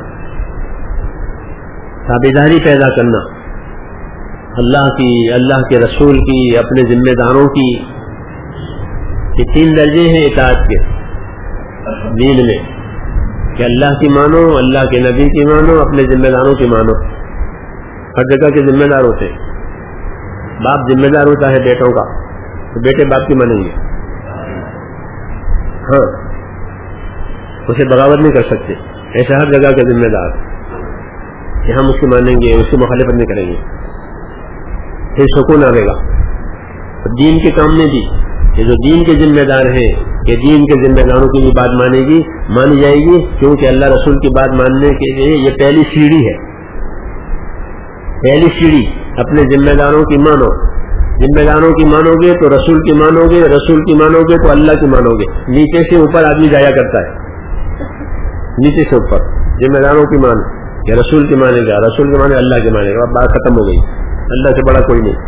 تابعداری پیدا کرنا، اللہ کی، اللہ کے رسول کی، اپنے ذمہ داروں کی. یہ 3 درجے ہیں اطاعت کے دین میں، کہ اللہ کی مانو، اللہ کے نبی کی مانو، اپنے ذمہ داروں کی مانو. ہر جگہ کے ذمہ دار ہوتے ہیں. باپ ذمہ دار ہوتا ہے بیٹوں کا، تو بیٹے باپ کی مانیں گے. ہاں، اسے بغاوت نہیں کر سکتے. ایسا ہر جگہ کے ذمہ دار کہ ہم اس کی مانیں گے، اس کی مخالفت نہیں کریں گے. پھر سکون آئے گا. دین کے کام میں بھی یہ جو دین کے ذمہ دار ہیں، کہ دین کے ذمہ داروں کی بھی بات مانی جائے گی، کیونکہ اللہ رسول کی بات ماننے کے لیے یہ پہلی سیڑھی ہے. پہلی سیڑھی اپنے ذمہ داروں کی مانو. ذمہ داروں کی مانو گے تو رسول کی مانو گے، رسول کی مانو گے تو اللہ کی مانو گے. نیچے سے اوپر آدمی جایا کرتا ہے، نیچے سے اوپر ذمہ داروں کی مان، یا رسول کی مانے گا، رسول کی مانے اللہ کی مانے گا. اب بات ختم ہو گئی. اللہ سے بڑا کوئی نہیں.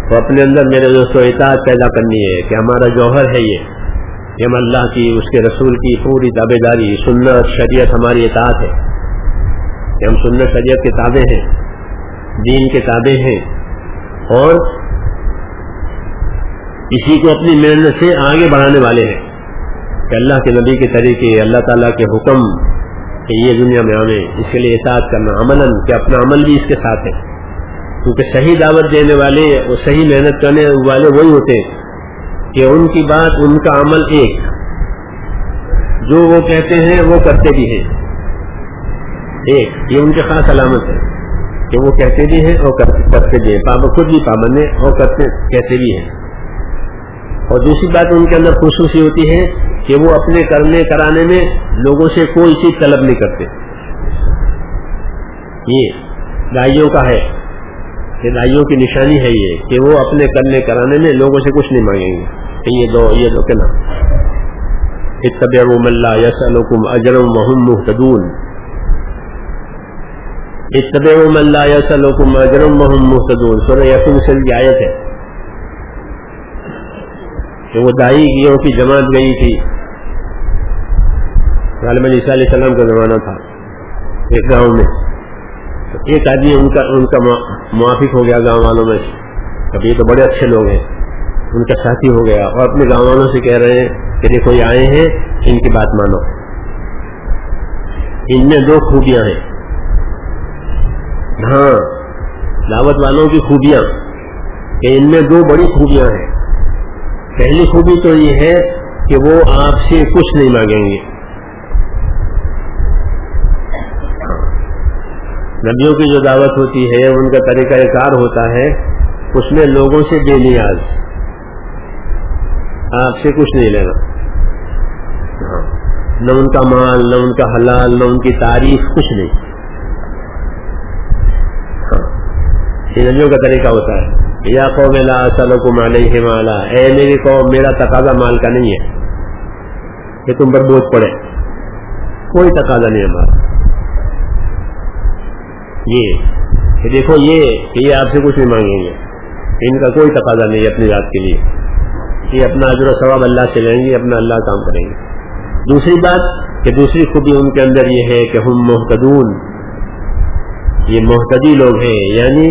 تو اپنے اندر میرے دوستوں اطاعت پیدا کرنی ہے کہ ہمارا جوہر ہے یہ ہم اللہ کی، اس کے رسول کی پوری تابعداری. سنت شریعت ہماری اطاعت ہے کہ ہم سنت شریعت کے تابع ہیں، دین کے تابع ہیں، اور اسی کو اپنی محنت سے آگے بڑھانے والے ہیں کہ اللہ کے نبی کے طریقے، اللہ تعالیٰ کے حکم کہ یہ دنیا میں آئیں، اس کے لیے اطاعت کرنا عملاً، کہ اپنا عمل بھی اس کے ساتھ ہے. کیونکہ صحیح دعوت دینے والے اور صحیح محنت کرنے والے وہی ہوتے ہیں کہ ان کی بات، ان کا عمل ایک، جو وہ کہتے ہیں وہ کرتے بھی ہیں ایک. یہ ان کی خاص علامت ہے کہ وہ کہتے بھی ہیں اور کرتے بھی ہیں، خود بھی پابند ہیں اور کہتے بھی ہیں. اور دوسری بات ان کے اندر خصوصی ہوتی ہے کہ وہ اپنے کرنے کرانے میں لوگوں سے کوئی چیز طلب نہیں کرتے. یہ داعیوں کا ہے، یہ داعیوں کی نشانی ہے یہ کہ وہ اپنے کرنے کرانے میں لوگوں سے کچھ نہیں مانگیں گے کہ یہ دو کہنا. اتبعوا من لا يسألكم اجرا وهم مهتدون. اتبعوا من لا يسألكم اجرا وهم مهتدون. سورہ یاسین سے کی آیت ہے کہ وہ داعیوں کی جماعت گئی تھی، غالباً عیسیٰ علیہ السلام کا زمانہ تھا، ایک گاؤں میں. ایک آدمی ان کا موافق ہو گیا گاؤں والوں میں سے، کبھی تو بڑے اچھے لوگ ہیں، ان کا ساتھی ہو گیا اور اپنے گاؤں والوں سے کہہ رہے ہیں کہ دیکھو یہ آئے ہیں، ان کی بات مانو. ان میں 2 خوبیاں ہیں. ہاں دعوت والوں کی خوبیاں کہ ان میں 2 بڑی خوبیاں ہیں. پہلی خوبی تو یہ ہے کہ وہ آپ سے کچھ نہیں مانگیں گے. نبیوں کی جو دعوت ہوتی ہے ان کا طریقہ کار ہوتا ہے اس میں لوگوں سے بے نیاز، آپ سے کچھ نہیں لینا، نہ ان کا مال، نہ ان کا حلال، نہ ان کی تعریف، کچھ نہیں. یہ نبیوں کا طریقہ ہوتا ہے. یا قوم لا اسألکم علیہ مالا، اے میری قوم میرا تقاضا مال کا نہیں ہے کہ تم پر بوجھ پڑے، کوئی تقاضا نہیں ہے ہمارا. یہ دیکھو یہ آپ سے کچھ نہیں مانگیں گے، ان کا کوئی تقاضا نہیں ہے اپنی ذات کے لیے، یہ اپنا اجر و ثواب اللہ سے لیں گے، اپنا اللہ کام کریں گے. دوسری بات کہ دوسری خوبی ان کے اندر یہ ہے کہ ہم محتدون، یہ محتدی لوگ ہیں، یعنی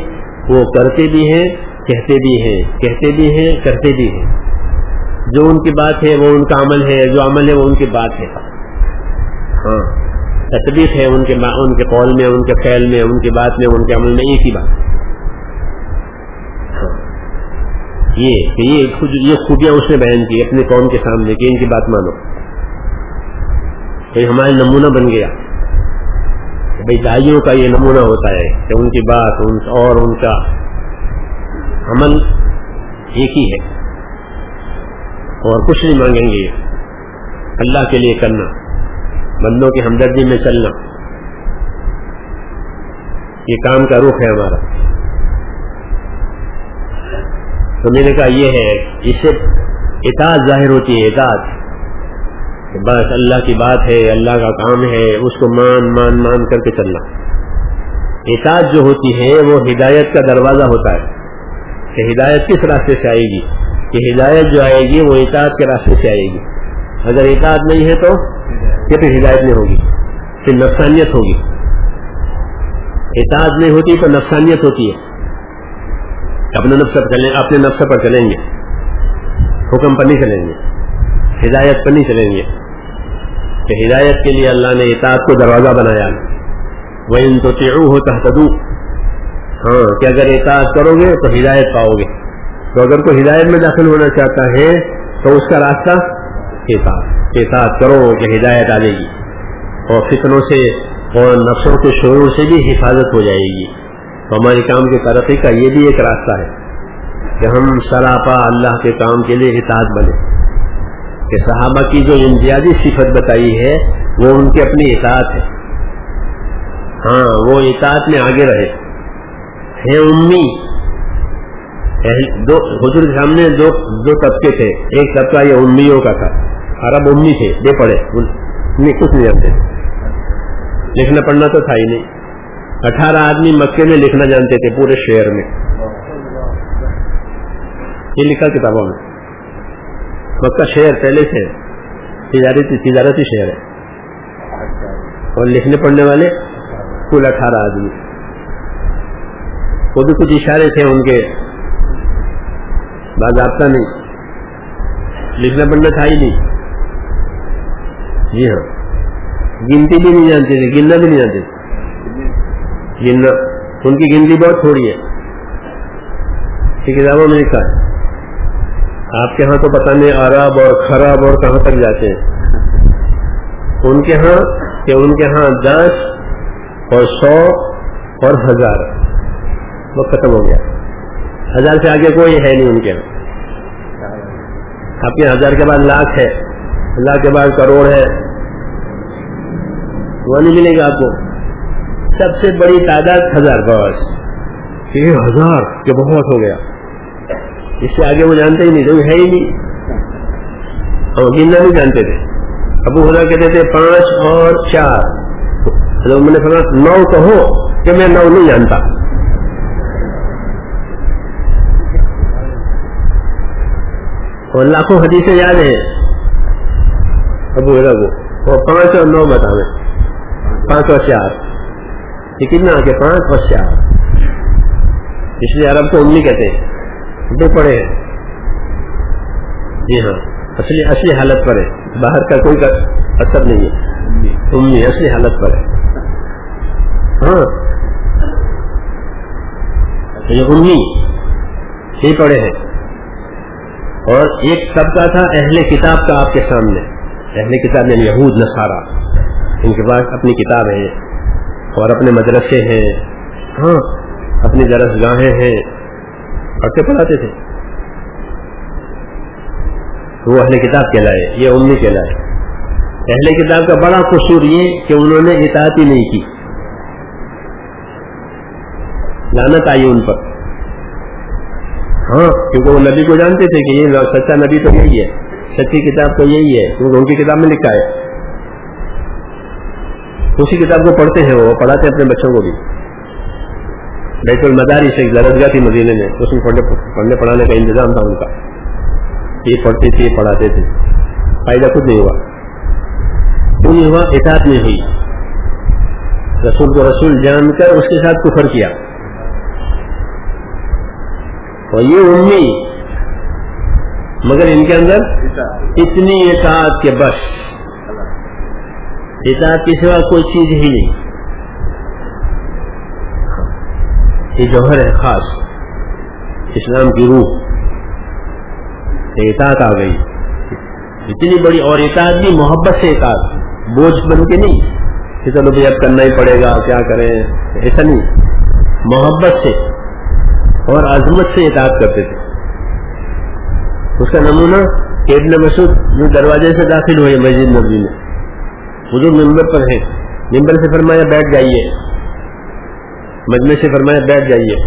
وہ کرتے بھی ہیں، کہتے بھی ہیں، کہتے بھی ہیں، کرتے بھی ہیں. جو ان کی بات ہے وہ ان کا عمل ہے، جو عمل ہے وہ ان کی بات ہے. ہاں تطبیق ہے ان کے قول میں، ان کے فعل میں، ان کی بات میں، ان کے عمل میں ایک ہی بات. یہ خوبیاں اس نے بیان کی اپنے قوم کے سامنے کہ ان کی بات مانو. تو ہمارا نمونہ بن گیا. بھائی داعیوں کا یہ نمونہ ہوتا ہے کہ ان کی بات اور ان کا عمل ایک ہی ہے اور کچھ نہیں مانگیں گے. اللہ کے لیے کرنا، بندوں کی ہمدردی میں چلنا، یہ کام کا رخ ہے ہمارا. تو میں نے کہا یہ ہے، اس سے اطاعت ظاہر ہوتی ہے. اطاعت بس اللہ کی بات ہے، اللہ کا کام ہے، اس کو مان کر کے چلنا. اطاعت جو ہوتی ہے وہ ہدایت کا دروازہ ہوتا ہے کہ ہدایت کس راستے سے آئے گی، کہ ہدایت جو آئے گی وہ اطاعت کے راستے سے آئے گی. اگر اطاعت نہیں ہے تو یہ پھر ہدایت نہیں ہوگی، پھر نفسانیت ہوگی. اطاعت نہیں ہوتی تو نفسانیت ہوتی ہے. اپنے نفس پر چلیں گے، حکم پر نہیں چلیں گے، ہدایت پر نہیں چلیں گے. کہ ہدایت کے لیے اللہ نے اطاعت کو دروازہ بنایا. وَإِن تُطِيعُوهُ تَهْتَدُوا، ہاں کہ اگر اطاعت کرو گے تو ہدایت پاؤ گے. تو اگر کوئی ہدایت میں داخل ہونا چاہتا ہے تو اس کا راستہ اطاعت کرو کہ ہدایت آ جائے گی، اور فتنوں سے اور نفسوں کے شرور سے بھی حفاظت ہو جائے گی. تو ہمارے کام کی ترقی کا یہ بھی ایک راستہ ہے کہ ہم سراپا اللہ کے کام کے لیے اطاعت بنے. کہ صحابہ کی جو امتیازی صفت بتائی ہے وہ ان کی اپنی اطاعت ہے. ہاں وہ اطاعت میں آگے رہے ہیں. امی حضور کے سامنے دو طبقے تھے. ایک طبقہ یہ امیوں کا تھا، عرب امی تھے، بے پڑھے، انہیں کچھ نہیں جانتے، لکھنا پڑھنا تو تھا ہی نہیں. 18 آدمی مکے میں لکھنا جانتے تھے پورے شہر میں. یہ لکھا کتابوں میں. مکہ شہر پہلے سے تجارتی شہر ہے، اور لکھنے پڑھنے والے کل 18 آدمی. وہ بھی کچھ اشارے تھے ان کے، باضابطہ نہیں، لکھنا پڑھنا تھا ہی نہیں. جی ہاں، گنتی بھی نہیں جانتے تھے، گننا بھی نہیں جانتے تھے. گننا ان کی گنتی بہت تھوڑی ہے. کتابوں میں لکھا ہے. آپ کے ہاں تو پتہ نہیں عرب اور خراب اور کہاں تک جاتے ہیں. ان کے ہاں 10 اور 100 اور 1000 وہ ختم ہو گیا. 1000 سے آگے کوئی ہے نہیں ان کے ہاں. آپ کے 1000 کے بعد لاکھ ہے، لاکھ کے بعد کروڑ ہے، وہ نہیں ملے گا آپ کو. سب سے بڑی تعداد 1000. بس یہ 1000 کہ بہت ہو گیا، اس سے آگے وہ جانتے ہی نہیں تھے، ہے ہی نہیں. اور گننا نہیں جانتے تھے. ابو خدا کہتے تھے 5 اور 4. لوگ میں نے سنا 9 کہو کہ میں 9 نہیں جانتا. اور لاکھوں حدیثیں یاد ہیں ابو خدا کو، اور 5 اور 9 بتاویں. 5 اور 4 یہ کتنا آ کے 5 اور 4. اس لیے عرب کو امی کہتے ہیں، بے پڑے ہیں. جی ہاں، اصلی حالت پر ہے، باہر کا کوئی اثر نہیں ہے. امی اصلی حالت پر ہے. ہاں یہ امی یہ پڑھے ہیں. اور ایک طبقہ تھا اہل کتاب کا آپ کے سامنے. اہل کتاب یعنی یہود نصارہ، ان کے پاس اپنی کتاب ہے اور اپنے مدرسے ہیں، ہاں اپنی درس گاہیں ہیں، پڑھتے پڑھاتے تھے. وہ اہل کتاب کہلائے، یہ امی کہلائے. اہل کتاب کا بڑا قصور یہ کہ انہوں نے اطاعت ہی نہیں کی، لعنت آئی ان پر. ہاں کیونکہ وہ نبی کو جانتے تھے کہ یہ سچا نبی تو یہی ہے، سچی کتاب تو یہی ہے، کیونکہ ان کی کتاب میں لکھا ہے. اسی کتاب کو پڑھتے ہیں، وہ پڑھاتے ہیں اپنے بچوں کو بھی. بیت المدارس ایک درسگاہ تھی مدینے میں، اس میں پڑھنے پڑھانے کا انتظام تھا ان کا. یہ پڑھتے تھے، پڑھاتے تھے. فائدہ خود نہیں ہوا. کیوں نہیں ہوا؟ اطاعت نہیں ہوئی. رسول کو رسول جان کر اس کے ساتھ کفر کیا. اور یہ امی، مگر ان کے اندر اتنی اطاعت کے بس، اطاعت کے سوا کوئی چیز ہی نہیں. یہ جوہر ہے خاص اسلام کی روح. اطاعت آ گئی اتنی بڑی، اور اطاعت بھی محبت سے اطاعت، بوجھ بن کے نہیں کہ چلو بھائی اب کرنا ہی پڑے گا کیا کریں، ایسا نہیں. محبت سے اور عظمت سے اطاعت کرتے تھے. اس کا نمونہ کہ ابن مسعود جو دروازے سے داخل ہوئے مسجد نبوی میں، حضور ممبر پر ہیں، ممبر سے فرمایا بیٹھ جائیے، مجمع سے فرمایا بیٹھ جائیے،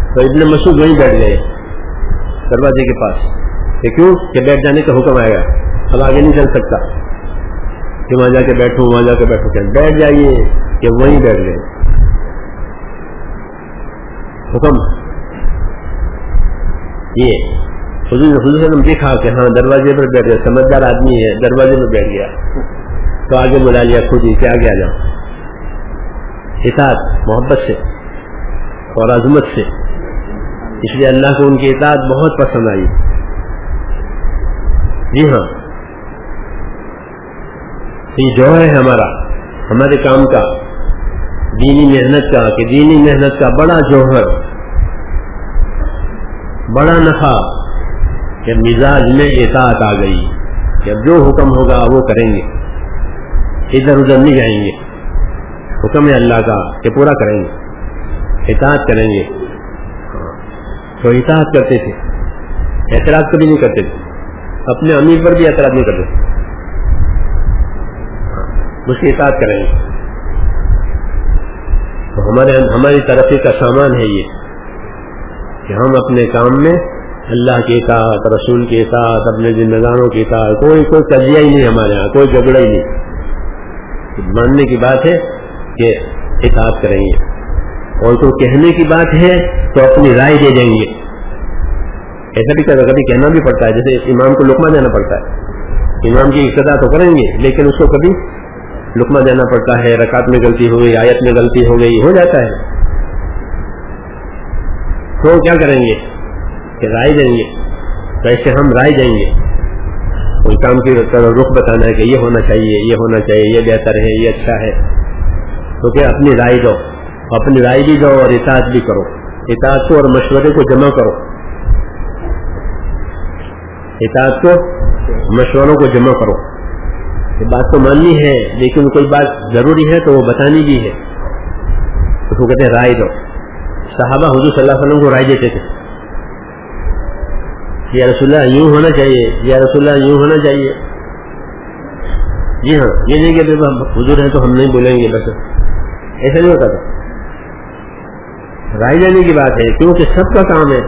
تو ابن مسعود وہیں بیٹھ گئے دروازے کے پاس. کہ کیوں؟ کہ بیٹھ جانے کا حکم آئے گا، اب آگے نہیں چل سکتا کہ وہاں جا کے بیٹھوں وہاں جا کے بیٹھوں. کہ بیٹھ جائیے، کہ وہیں بیٹھ گئے. حکم یہ حضور صلی اللہ علیہ وسلم دیکھا کہ ہاں دروازے پر بیٹھ گیا، سمجھدار آدمی ہے، دروازے میں بیٹھ گیا تو آگے بلا لیا خود ہی کہ آگے آ جاؤ. اطاعت محبت سے اور عظمت سے. اس لیے اللہ کو ان کی اطاعت بہت پسند آئی. جی ہاں، یہ جوہر ہے ہمارا، ہمارے کام کا، دینی محنت کا، کہ دینی محنت کا بڑا جوہر، بڑا نفع کہ مزاج میں اطاعت آ گئی کہ اب جو حکم ہوگا وہ کریں گے، ادھر ادھر نہیں جائیں گے. حکم ہے اللہ کا کہ پورا کریں گے، اطاعت کریں گے. تو اطاعت کرتے تھے، اعتراض کبھی نہیں کرتے تھے. اپنے امیر پر بھی اعتراض نہیں کرتے تھے، اس کی اطاعت کریں گے. تو ہماری ترقی کا سامان ہے یہ کہ ہم اپنے کام میں اللہ کی اطاعت، رسول کی اطاعت، اپنے زندگانوں کی اطاعت، کوئی تجزیہ ہی نہیں ہمارے یہاں، کوئی جھگڑا ہی نہیں. ماننے کی بات ہے کہ اطاعت کریں گے، اور تو کہنے کی بات ہے تو اپنی رائے دے دیں گے. ایسا بھی کبھی کہنا بھی پڑتا ہے، جیسے امام کو لقمہ دینا پڑتا ہے. امام کی اقتدا تو کریں گے لیکن اس کو کبھی لقمہ دینا پڑتا ہے. رکعت میں غلطی ہو گئی، آیت میں غلطی ہو گئی، ہو جاتا ہے. تو کیا کریں گے کہ رائے دیں گے. تو ایسے ہم رائے دیں گے، کوئی کام کی رخ بتانا ہے کہ یہ ہونا چاہیے، یہ ہونا چاہیے، یہ بہتر ہے، یہ اچھا ہے. تو کیا اپنی رائے دو، اپنی رائے بھی دو اور اطاعت بھی کرو. اطاعت کو اور مشورے کو جمع کرو، اطاعت کو مشوروں کو جمع کرو. یہ بات تو ماننی ہے لیکن کوئی بات ضروری ہے تو وہ بتانی بھی ہے، اس کو کہتے ہیں رائے دو. صحابہ حضور صلی اللہ علیہ وسلم کو رائے دیتے تھے، یا رسول اللہ یوں ہونا چاہیے، یا رسول اللہ یوں ہونا چاہیے. جی ہاں، یہ نہیں کہ حضور ہیں تو ہم نہیں بولیں گے بس، ایسا نہیں ہوتا تھا. رائے دینے کی بات ہے کیونکہ سب کا کام ہے.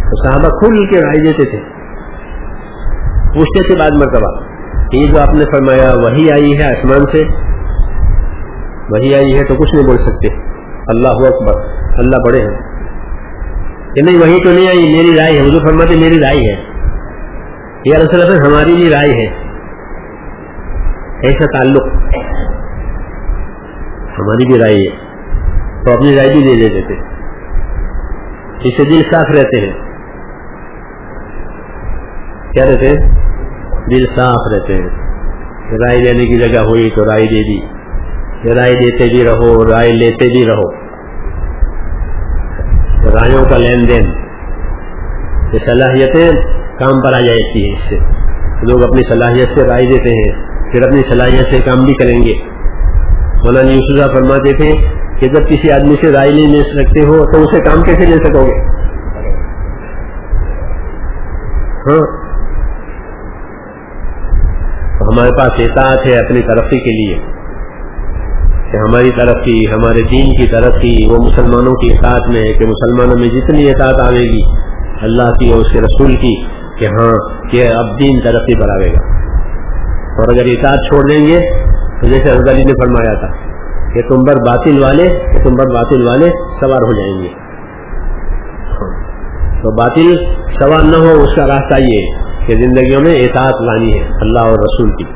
تو صحابہ کھل کے رائے دیتے تھے، پوچھتے تھے بعد مرتبہ کہ یہ جو آپ نے فرمایا وہی آئی ہے آسمان سے، وہی آئی ہے تو کچھ نہیں بول سکتے. اللہ اکبر، اللہ بڑے ہیں. کہ نہیں وہی تو نہیں آئی، میری رائے ہے. حضور فرماتے میری رائے ہے. یا رسول اللہ ہماری بھی رائے ہے. ایسا تعلق، ہماری بھی رائے ہے تو اپنی رائے بھی دے دیتے تھے. اس سے دل صاف رہتے ہیں. کیا رہتے ہیں؟ دل صاف رہتے ہیں. رائے دینے کی جگہ ہوئی تو رائے دے دی، رائے دیتے بھی رہو، رائے لیتے بھی رہو. رائیوں کا لین دین، یہ صلاحیتیں کام پر آ جاتی ہیں. اس سے لوگ اپنی صلاحیت سے رائے دیتے ہیں، پھر اپنی صلاحیت سے کام بھی کریں گے. مولانا یوسف صاحب فرماتے تھے کہ جب کسی آدمی سے رائے نہیں لے سکتے ہو تو اسے کام کیسے لے سکو گے؟ ہاں، ہمارے پاس اطاعت ہے اپنی ترقی کے لیے کہ ہماری ترقی، ہمارے دین کی ترقی وہ مسلمانوں کی اطاعت میں ہے، کہ مسلمانوں میں جتنی اطاعت آئے گی اللہ کی اور اس کے رسول کی، کہ ہاں کہ اب دین ترقی پر آئے گا. اور اگر اطاعت چھوڑ دیں گے تو جیسے حضرت علی نے فرمایا تھا کہ تم پر باطل والے سوار ہو جائیں گے. تو باطل سوار نہ ہو، اس کا راستہ یہ کہ زندگیوں میں اطاعت لانی ہے اللہ اور رسول کی.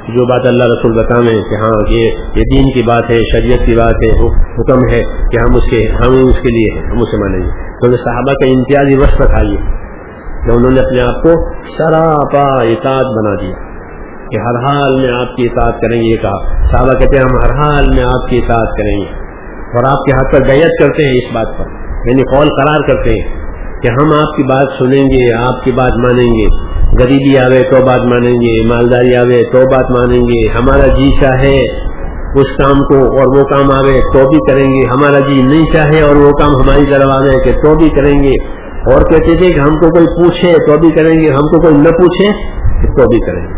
جو بات اللہ رسول بتائیں کہ ہاں یہ دین کی بات ہے، شریعت کی بات ہے، حکم ہے کہ ہم اس کے لیے ہیں، ہم اسے مانیں گے. تو صحابہ کا امتیازی وصف تھا یہ کہ انہوں نے اپنے آپ کو سراپا اطاعت بنا دیا کہ ہر حال میں آپ کی اطاعت کریں گے. یہ کہا صحابہ کہتے ہیں ہم ہر حال میں آپ کی اطاعت کریں گے، اور آپ کے ہاتھ پر بیعت کرتے ہیں اس بات پر، یعنی قول قرار کرتے ہیں کہ ہم آپ کی بات سنیں گے، آپ کی بات مانیں گے. غریبی آوے تو بات مانیں گے، مالداری آوے تو بات مانیں گے، ہمارا جی چاہے اس کام کو اور وہ کام آوے تو بھی کریں گے، ہمارا جی نہیں چاہے اور وہ کام ہماری طرف آوے کہ تو بھی کریں گے. اور کہتے تھے کہ ہم کو کوئی پوچھے تو بھی کریں گے، ہم کو کوئی نہ پوچھے تو بھی کریں گے.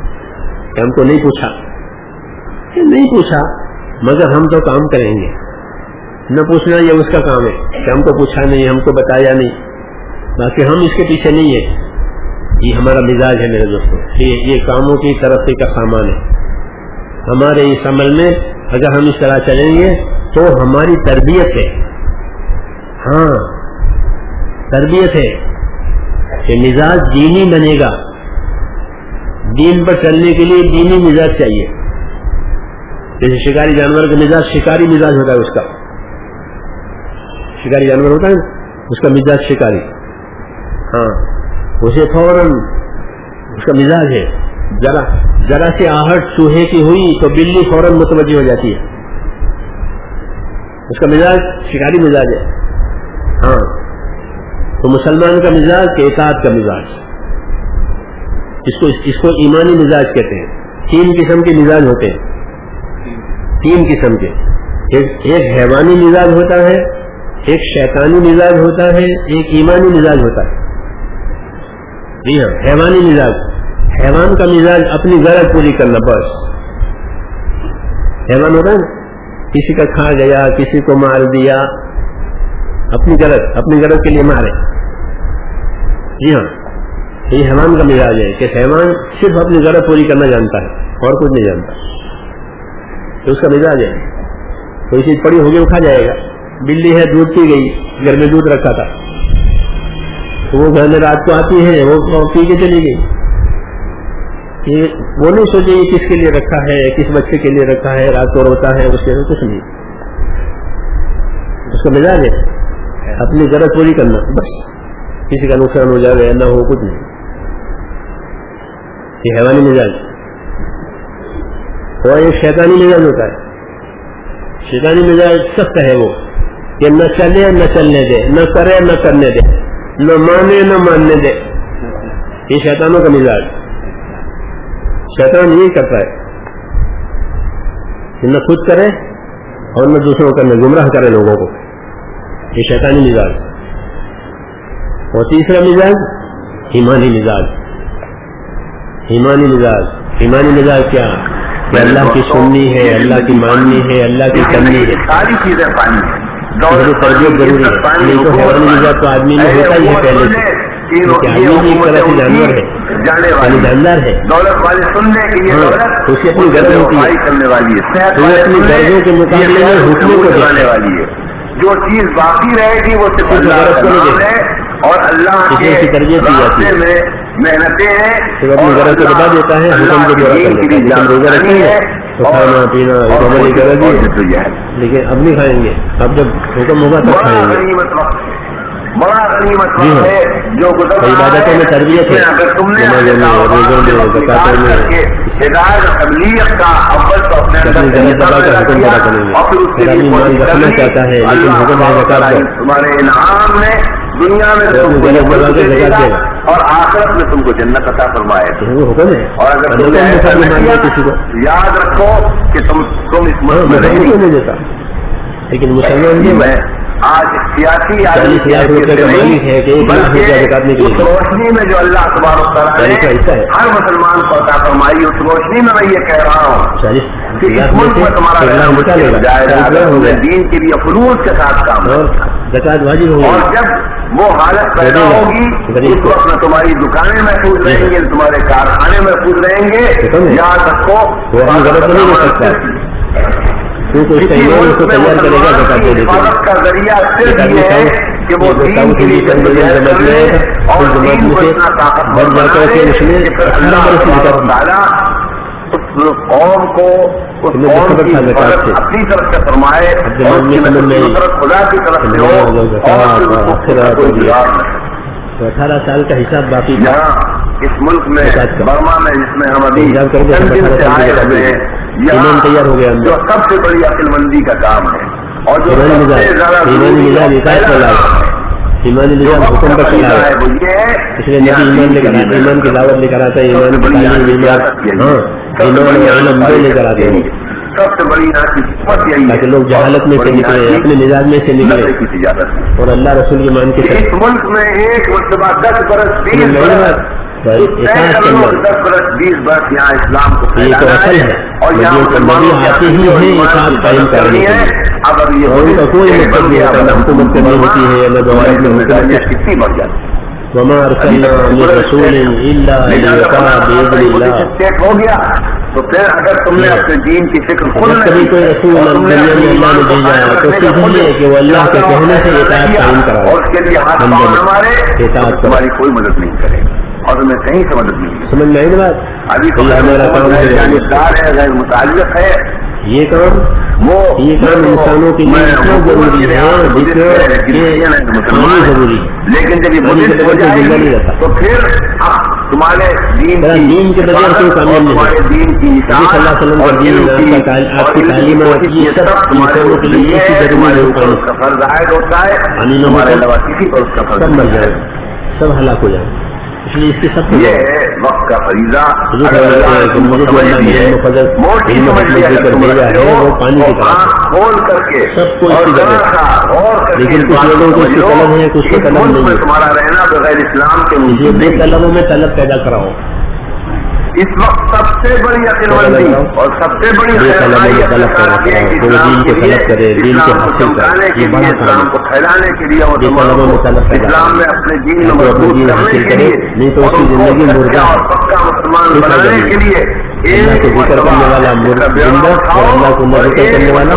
کہ ہم کو نہیں پوچھا مگر ہم تو کام کریں گے. نہ پوچھنا یہ اس کا کام ہے کہ ہم کو پوچھا نہیں، ہم کو بتایا نہیں، باقی ہم اس کے پیچھے نہیں ہیں. یہ ہمارا مزاج ہے میرے دوستوں، یہ کاموں کی ترقی کا سامان ہے. ہمارے اس عمل میں اگر ہم اس طرح چلیں گے تو ہماری تربیت ہے، ہاں تربیت ہے کہ مزاج دینی بنے گا. دین پر چلنے کے لیے دینی مزاج چاہیے. جیسے شکاری جانور کا مزاج شکاری مزاج ہوتا ہے، اس کا شکاری جانور ہوتا ہے اس کا مزاج شکاری، ہاں اسے فوراً اس کا مزاج ہے. ذرا سے آہٹ چوہے کی ہوئی تو بلی فوراً متوجہ ہو جاتی ہے، اس کا مزاج شکاری مزاج ہے. ہاں تو مسلمان کا مزاج کہ اطاعت کا مزاج، اس کو ایمانی مزاج کہتے ہیں. 3 قسم کے مزاج ہوتے ہیں، 3 قسم کے. ایک حیوانی مزاج ہوتا ہے، ایک شیطانی مزاج ہوتا ہے، ایک ایمانی مزاج ہوتا ہے. جی ہاں، حیوانی مزاج، حیوان کا مزاج اپنی غرض پوری کرنا، بس. حیوان ہوتا ہے نا، کسی کا کھا گیا، کسی کو مار دیا، اپنی غرض کے لیے مارے. جی ہاں، یہ حیوان کا مزاج ہے کہ حیوان صرف اپنی غرض پوری کرنا جانتا ہے اور کچھ نہیں جانتا. تو اس کا مزاج ہے. کوئی چیز پڑی ہوگی وہ کھا جائے گا. بلی ہے، دودھ پی گئی، گھر میں دودھ رکھا تھا، وہ گھر میں رات کو آتی ہے، وہ پی کے چلی گئی. وہ نہیں سوچے یہ کس کے لیے رکھا ہے، کس بچے کے لیے رکھا ہے، رات کو روتا ہے، اس کے لیے کچھ نہیں. اس کا مزاج ہے اپنی ضرورت پوری کرنا، بس. کسی کا نقصان ہو جائے نہ ہو، کچھ نہیں. یہ حیوانی مزاج. اور ایک شیطانی مزاج ہوتا ہے. شیطانی مزاج سخت ہے، وہ کہ نہ چلے نہ چلنے دے، نہ کرے نہ کرنے دے، نہ مانے نہ ماننے دے. یہ شیطانوں کا مزاج. شیطان یہی کرتا ہے کہ نہ خود کرے اور نہ دوسروں کو گمراہ کرے لوگوں کو. یہ شیطانی مزاج. اور تیسرا مزاج ایمانی مزاج. ایمانی مزاج کیا؟ کہ اللہ کی سننی ہے، اللہ کی ماننی ہے، اللہ کی کرنی ہے. ساری چیزیں پانی تربیت ضروری ہے. نہیں تو حیوانی مزاج تو آدمی میں ہوتا ہی ہے پہلے سے. آدمی بھی ایک طرح سے جانور ہے، جاندار ہے. دولت والے سننے کے لیے اس کی اپنی غرض ہوتی ہے، کرنے والی ہے، تو وہ اپنی غرضوں کے مقابلے میں حکموں کو چلانے والی ہے. جو چیز باقی رہے گی وہ صرف اللہ کا نام ہے اور اللہ کے راستے میں محنتیں ہیں. صرف اپنی غرض کو بتا دیتا ہے، حکم کو پورا کر لیتا ہے. لیکن روزہ رکھیں گے تو کھانا پینا ہماری غرض ہے، لیکن اب نہیں کھائیں گے. اب جب حکم ہوگا تب کھائیں گے. بڑا غنیمت ہے جو عبادتوں میں تربیت ہے، نمازوں میں، روزوں میں، زکاتوں میں، ہدایت تبلیغ کا اول تو اپنے اندر اور پھر اس کے لیے تمہارے انعام میں دنیا میں اور آخرت میں تم کو جنت عطا فرمائے. اور اگر تم نے ایسا نہیں کیا یاد رکھو کہ تم اس ملک میں نہیں دیتا. لیکن میں آج سیاسی آدمی ہے اس روشنی میں جو اللہ تبارک و تعالیٰ نے ہر مسلمان کو عطا فرمائی, اس روشنی میں یہ کہہ رہا ہوں کہ اس ملک میں تمہارا دین کے لیے خلوص کے ساتھ کام اور جب وہ حالت پیدا ہوگی اس وقت میں تمہاری دکانیں محفوظ رہیں گی, تمہارے کارخانے محفوظ رہیں گے. یاد رکھو حفاظت کا ذریعہ صرف یہ ہے کہ وہ دین کے لیے اور دین کو اتنا طاقتور بنائے کہ پھر اللہ تعالیٰ اس قوم کو اس قوم کی حفاظت اپنی طرف سے فرمائے اور نصرت خدا کی طرف سے ہو اور 18 سال کا حساب باقی یہاں اس ملک میں برما میں جس میں ہم ابھی چند دن سے آئے ہوئے ہیں یہاں جو سب سے بڑی عقل مندی کا کام ہے اور جو سب سے زیادہ ایمان نظام حکم پر چلا ہے وہ یہ ہے اس لیے نبی ایمان لے کر ایمان کی دعوت لے کر آتا ہے, ایمان کی علم لے کر آتے ہیں. سب سے بڑی حکمت یہی ہے تاکہ لوگ جہالت میں سے نکلے, اپنے نظام میں سے نکلے اور اللہ رسول کی مان کے اس ملک میں ایک مرتبہ 10 برس 20 برس 10 برس 20 برس یہاں اسلام کو پھیلانا ہے اور یہاں مسلمانوں کی قائم کرنی ہے. اب یہ کوئی مطلب نہیں ہے حکومت کرنی ہوتی ہے کتنی بڑھ جاتی وما ارسلنا من رسول الا ليطاع باذن الله. ہو گیا تو پھر اگر تم نے اپنے دین کی فکر خود کبھی کوئی رسول اللہ نے بھیجا تو سمجھیے کہ وہ اللہ کے کہنے سے اطاعت قائم کرا اور اس کے لیے ہاتھ پاؤں نہ مارے تمہاری کوئی مدد نہیں کرے اور تمہیں کہیں سے مدد نہیں سمجھ میں آئی نا بات. ابھی ہمارا کام جانبدار ہے غیر متعلق ہے یہ کام انسانوں کے لیے اتنا ضروری ہے ضروری, لیکن جب یہ مدد ہو جائے گی تو پھر تمہارے دین کے بغیر کوئی کامیاب نہیں. تمہارے دین کی صلی اللہ علیہ وسلم آپ کی تعلیمات یہ سب انسانوں کے لیے کا فرض عائد ہوتا ہے, ہمارے علاوہ کسی پر اس کا فرض سب مر جائے, سب ہلاک ہو جائے. اس لیے اس کے سب یہ وقت کا فریضہ پانی کھول کر کے سب کو لیکن کچھ لوگوں کو اس کی طلب ہے, کچھ کو طلب نہیں ہے. تمہارا رہنا بغیر اسلام کے بے طلبوں میں طلب پیدا کراؤ. اس وقت سب سے بڑی عقل مندی اور سب سے بڑی اسلام کو پھیلانے کے لیے اور اسلام میں اپنے دین میں مضبوط کرنے کے لیے نہیں تو اس کی زندگی مردہ اور پکا مسلمان بنانے کے لیے اللہ کو ذکر کرنے والا مردہ اللہ کو ذکر کرنے والا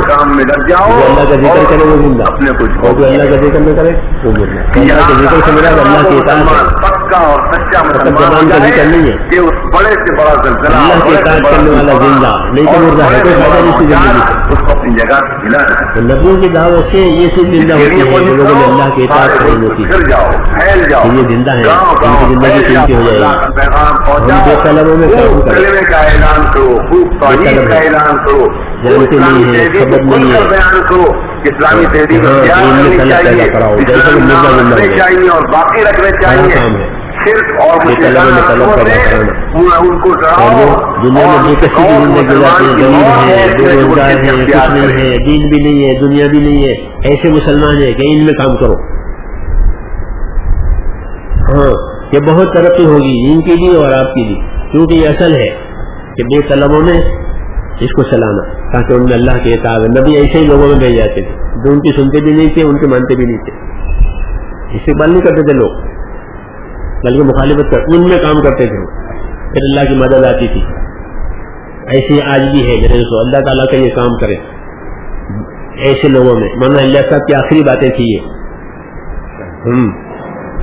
کام میں لگ جاؤ. اللہ کا ذکر کرے وہ زندہ, اپنے کچھ اللہ کا ذکر نہ کرے وہ مردہ. اللہ کے ذکر سے مراد اللہ کی اطاعت پکا اور سچا زبان کا ذکر نہیں ہے کہ اس بڑے سے بڑا زلزلہ اللہ کی اطاعت کرنے والا زندہ نہیں تو مردہ ہے, کوئی فائدہ نہیں اس کی زندگی اس کو اپنی جگہ ملانا ہے. نبیوں کی دعوت سے یہ صرف زندہ ہوتی ہے لوگوں نے اللہ کی اطاعت کرنی ہوتی ہے. جاؤ پھیل جاؤ, یہ زندہ ہے, ان کی زندگی قیمتی ہو جائے گی. پیغام پہنچاؤ, طلبوں میں کام کریں, کلمے کا اعلان کرو, خوب توحید کا اعلان کرو, جانتے نہیں ہے خبر نہیں ہے بیان کرو. اسلامی تحریر چاہیے اور باقی رکھنے چاہیے. صرف اور ان کو دنیا میں بے کسی کی زندگی گزارتے ہیں, غریب ہے, بے روزگار ہے, کچھ نہیں ہے, دین بھی نہیں ہے, دنیا بھی نہیں ہے, ایسے مسلمان ہیں کہ ان میں کام کرو. ہاں یہ بہت ترقی ہوگی ان کی بھی اور آپ کی بھی, کیونکہ یہ اصل ہے کہ بے طلبوں میں اس کو چلانا تاکہ ان میں اللہ کے اطاعت. نبی ایسے ہی لوگوں میں بھیج جاتے تھے جو ان کی سنتے بھی نہیں تھے, ان کے مانتے بھی نہیں تھے, استقبال نہیں کرتے تھے لوگ, بلکہ مخالفت کر ان میں کام کرتے تھے. پھر اللہ کی مدد آتی تھی. ایسے آج بھی ہے میرے دوستوں, اللہ تعالیٰ کا یہ کام کرے ایسے لوگوں میں. مولانا اللہ صاحب کی آخری باتیں تھی یہ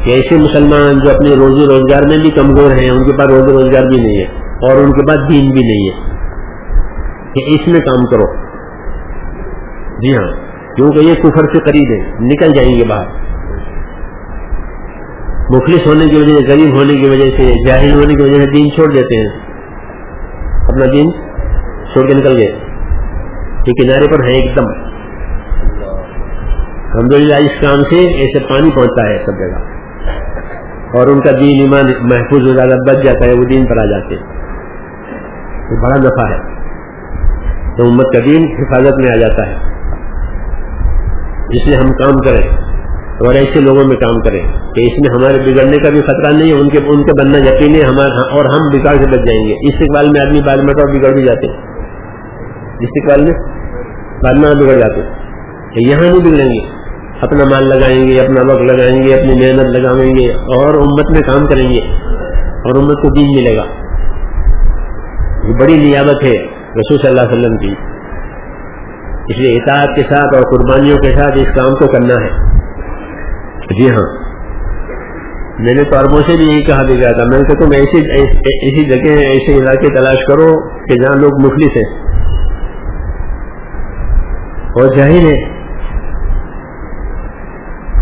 کہ ایسے مسلمان جو اپنے روزی روزگار میں بھی کمزور ہیں, ان کے پاس روزی روزگار بھی نہیں ہے اور ان کے پاس دین بھی نہیں ہے, کہ اس میں کام کرو. جی ہاں, کیونکہ یہ کفر سے قریب ہے, نکل جائیں گے باہر. مخلص ہونے کی وجہ سے، غریب ہونے کی وجہ سے، جاہل ہونے کی وجہ سے دین چھوڑ دیتے ہیں، اپنا دین چھوڑ کے نکل گئے. یہ کنارے پر ہے ایک دم. الحمدللہ اس کام سے ایسے پانی پہنچتا ہے سب جگہ، اور ان کا دین ایمان محفوظ ہو جاتا ہے، بچ جاتا ہے، وہ دین پر آ جاتے ہیں. یہ بڑا نفع ہے، تو امت کا دین حفاظت میں آ جاتا ہے. اس لیے ہم کام کریں اور ایسے لوگوں میں کام کریں کہ اس میں ہمارے بگڑنے کا بھی خطرہ نہیں ہے، ان کے بننا یقینی ہے ہمارا، اور ہم بگاڑ سے بچ جائیں گے. استقبال میں آدمی بعد میں بگڑ بھی جاتے ہیں، استقبال میں بعد میں بگڑ جاتے ہیں. یہاں نہیں بگڑیں گے، اپنا مال لگائیں گے، اپنا وقت لگائیں گے، اپنی محنت لگائیں گے اور امت میں کام کریں گے اور امت کو دین ملے گا. یہ بڑی نیابت ہے رسول صلی اللہ علیہ وسلم کی. اس لیے اطاعت کے ساتھ اور قربانیوں کے ساتھ اس کام کو کرنا ہے. جی ہاں، میں نے تو عربوں سے بھی یہی کہا بھی گیا تھا، میں نے کہا تم ایسی جگہ ایسے علاقے تلاش کرو کہ جہاں لوگ مفلس ہیں اور جاہل ہیں،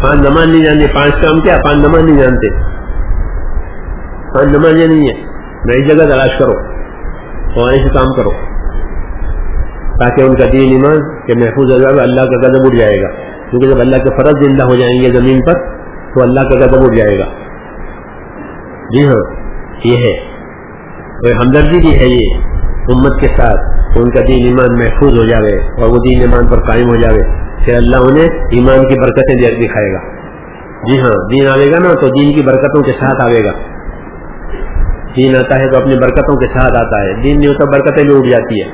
5 نماز نہیں جانتے، 5 کام کیا، 5 نماز نہیں جانتے، 5 نمازیں نہیں ہیں. نئی جگہ تلاش کرو اور ایسے کام کرو تاکہ ان کا دین ایمان کہ محفوظ ہو جائے. اللہ کا غضب اٹھ جائے گا، کیونکہ جب اللہ کے فرض زندہ ہو جائیں گے زمین پر تو اللہ کا غضب اٹھ جائے گا. جی ہاں، یہ ہے اور ہمدردی بھی ہے یہ امت کے ساتھ کہ ان کا دین ایمان محفوظ ہو جاوے اور وہ دین ایمان پر قائم ہو جاوے، پھر اللہ انہیں ایمان کی برکتیں دکھائے گا. جی ہاں، دین آئے گا نا تو دین کی برکتوں کے ساتھ آئے گا. دین آتا ہے تو اپنی برکتوں کے ساتھ آتا ہے، دین نہیں ہوتا برکتیں بھی اٹھ جاتی ہے.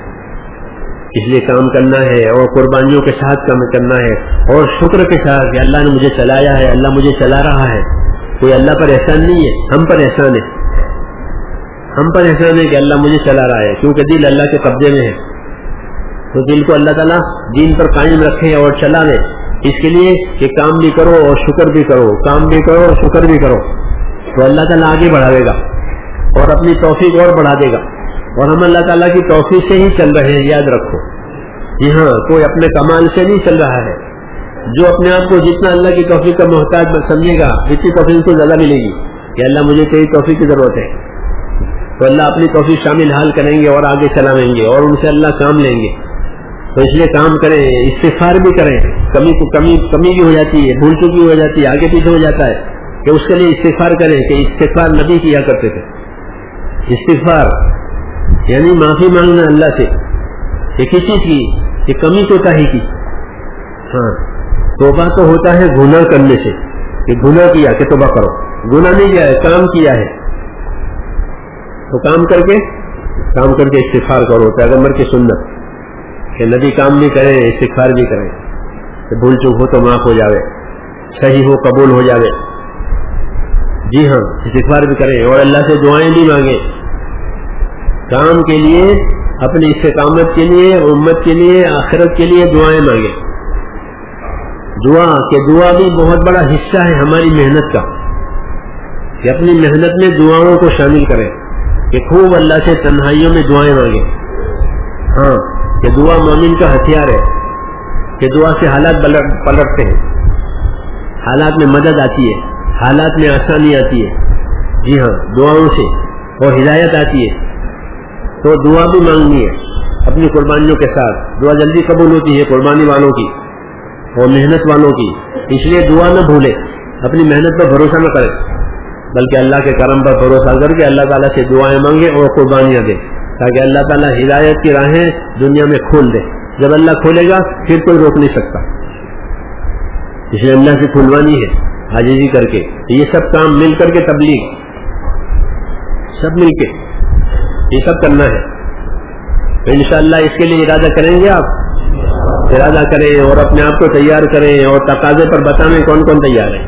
اس لیے کام کرنا ہے اور قربانیوں کے ساتھ کام کرنا ہے اور شکر کے ساتھ کہ اللہ نے مجھے چلایا ہے، اللہ مجھے چلا رہا ہے. کوئی اللہ پر احسان نہیں ہے، ہم پر احسان ہے. ہم پر احسان ہے کہ اللہ مجھے چلا رہا ہے، کیونکہ دل اللہ کے قبضے میں ہے. تو دل کو اللہ تعالیٰ دین پر قائم رکھے اور چلا لے. اس کے لیے کہ کام بھی کرو اور شکر بھی کرو، کام بھی کرو اور شکر بھی کرو، تو اللہ تعالیٰ آگے بڑھاوے گا اور اپنی توفیق اور بڑھا دے گا. اور ہم اللہ تعالیٰ کی توفیق سے ہی چل رہے ہیں، یاد رکھو. جی ہاں، کوئی اپنے کمال سے نہیں چل رہا ہے. جو اپنے آپ کو جتنا اللہ کی توفیق کا محتاج سمجھے گا اتنی توفیق کو زیادہ ملے گی کہ اللہ مجھے تیری توفیق کی ضرورت ہے. تو اللہ اپنی توفیق شامل حال کریں گے اور آگے چلائیں گے اور ان سے اللہ کام لیں گے. تو اس لیے کام کریں، استغفار بھی کریں. کمی بھی ہو جاتی ہے، بھول چوک بھی ہو جاتی ہے، آگے پیچھے ہو جاتا ہے، کہ اس کے لیے استغفار کریں. کہ استغفار نبی کیا کرتے تھے. استغفار یعنی معافی مانگنا اللہ سے کہ کسی کی کہ کمی کوتاہی کی. ہاں، توبہ تو ہوتا ہے گناہ کرنے سے، کہ گناہ کیا کہ توبہ کرو. گناہ نہیں کیا ہے، کام کیا ہے تو کام کر کے استغفار کرو. پیغمبر کی سنت کہ نبی کام بھی کریں استغفار بھی کریں، کہ بھول چوک ہو تو معاف ہو جاوے، صحیح ہو قبول ہو جاوے. جی ہاں، استغفار بھی کریں اور اللہ سے دعائیں بھی مانگیں. کام کے لیے، اپنی استقامت کے لیے، امت کے لیے، آخرت کے لیے دعائیں مانگیں. دعا بھی بہت بڑا حصہ ہے ہماری محنت کا، کہ اپنی محنت میں دعاؤں کو شامل کریں، کہ خوب اللہ سے تنہائیوں میں دعائیں مانگیں. ہاں، کہ دعا مومن کا ہتھیار ہے، کہ دعا سے حالات پلٹتے ہیں، حالات میں مدد آتی ہے، حالات میں آسانی آتی ہے. جی ہاں، دعاؤں سے اور ہدایت آتی ہے. تو دعا بھی مانگنی ہے اپنی قربانیوں کے ساتھ. دعا جلدی قبول ہوتی ہے قربانی والوں کی اور محنت والوں کی. اس لیے دعا نہ بھولے، اپنی محنت پر بھروسہ نہ کرے، بلکہ اللہ کے کرم پر بھروسہ کر کے اللہ تعالیٰ سے دعائیں مانگے اور قربانیاں دے، تاکہ اللہ تعالیٰ ہدایت کی راہیں دنیا میں کھول دے. جب اللہ کھولے گا پھر کوئی روک نہیں سکتا. اس لیے اللہ سے کھلوانی ہے عاجزی کر کے. یہ سب کام مل کر کے، تبلیغ سب مل کے یہ سب کرنا ہے. تو انشاءاللہ اس کے لیے ارادہ کریں گے. آپ ارادہ کریں اور اپنے آپ کو تیار کریں اور تقاضے پر بتائیں کون کون تیار ہے.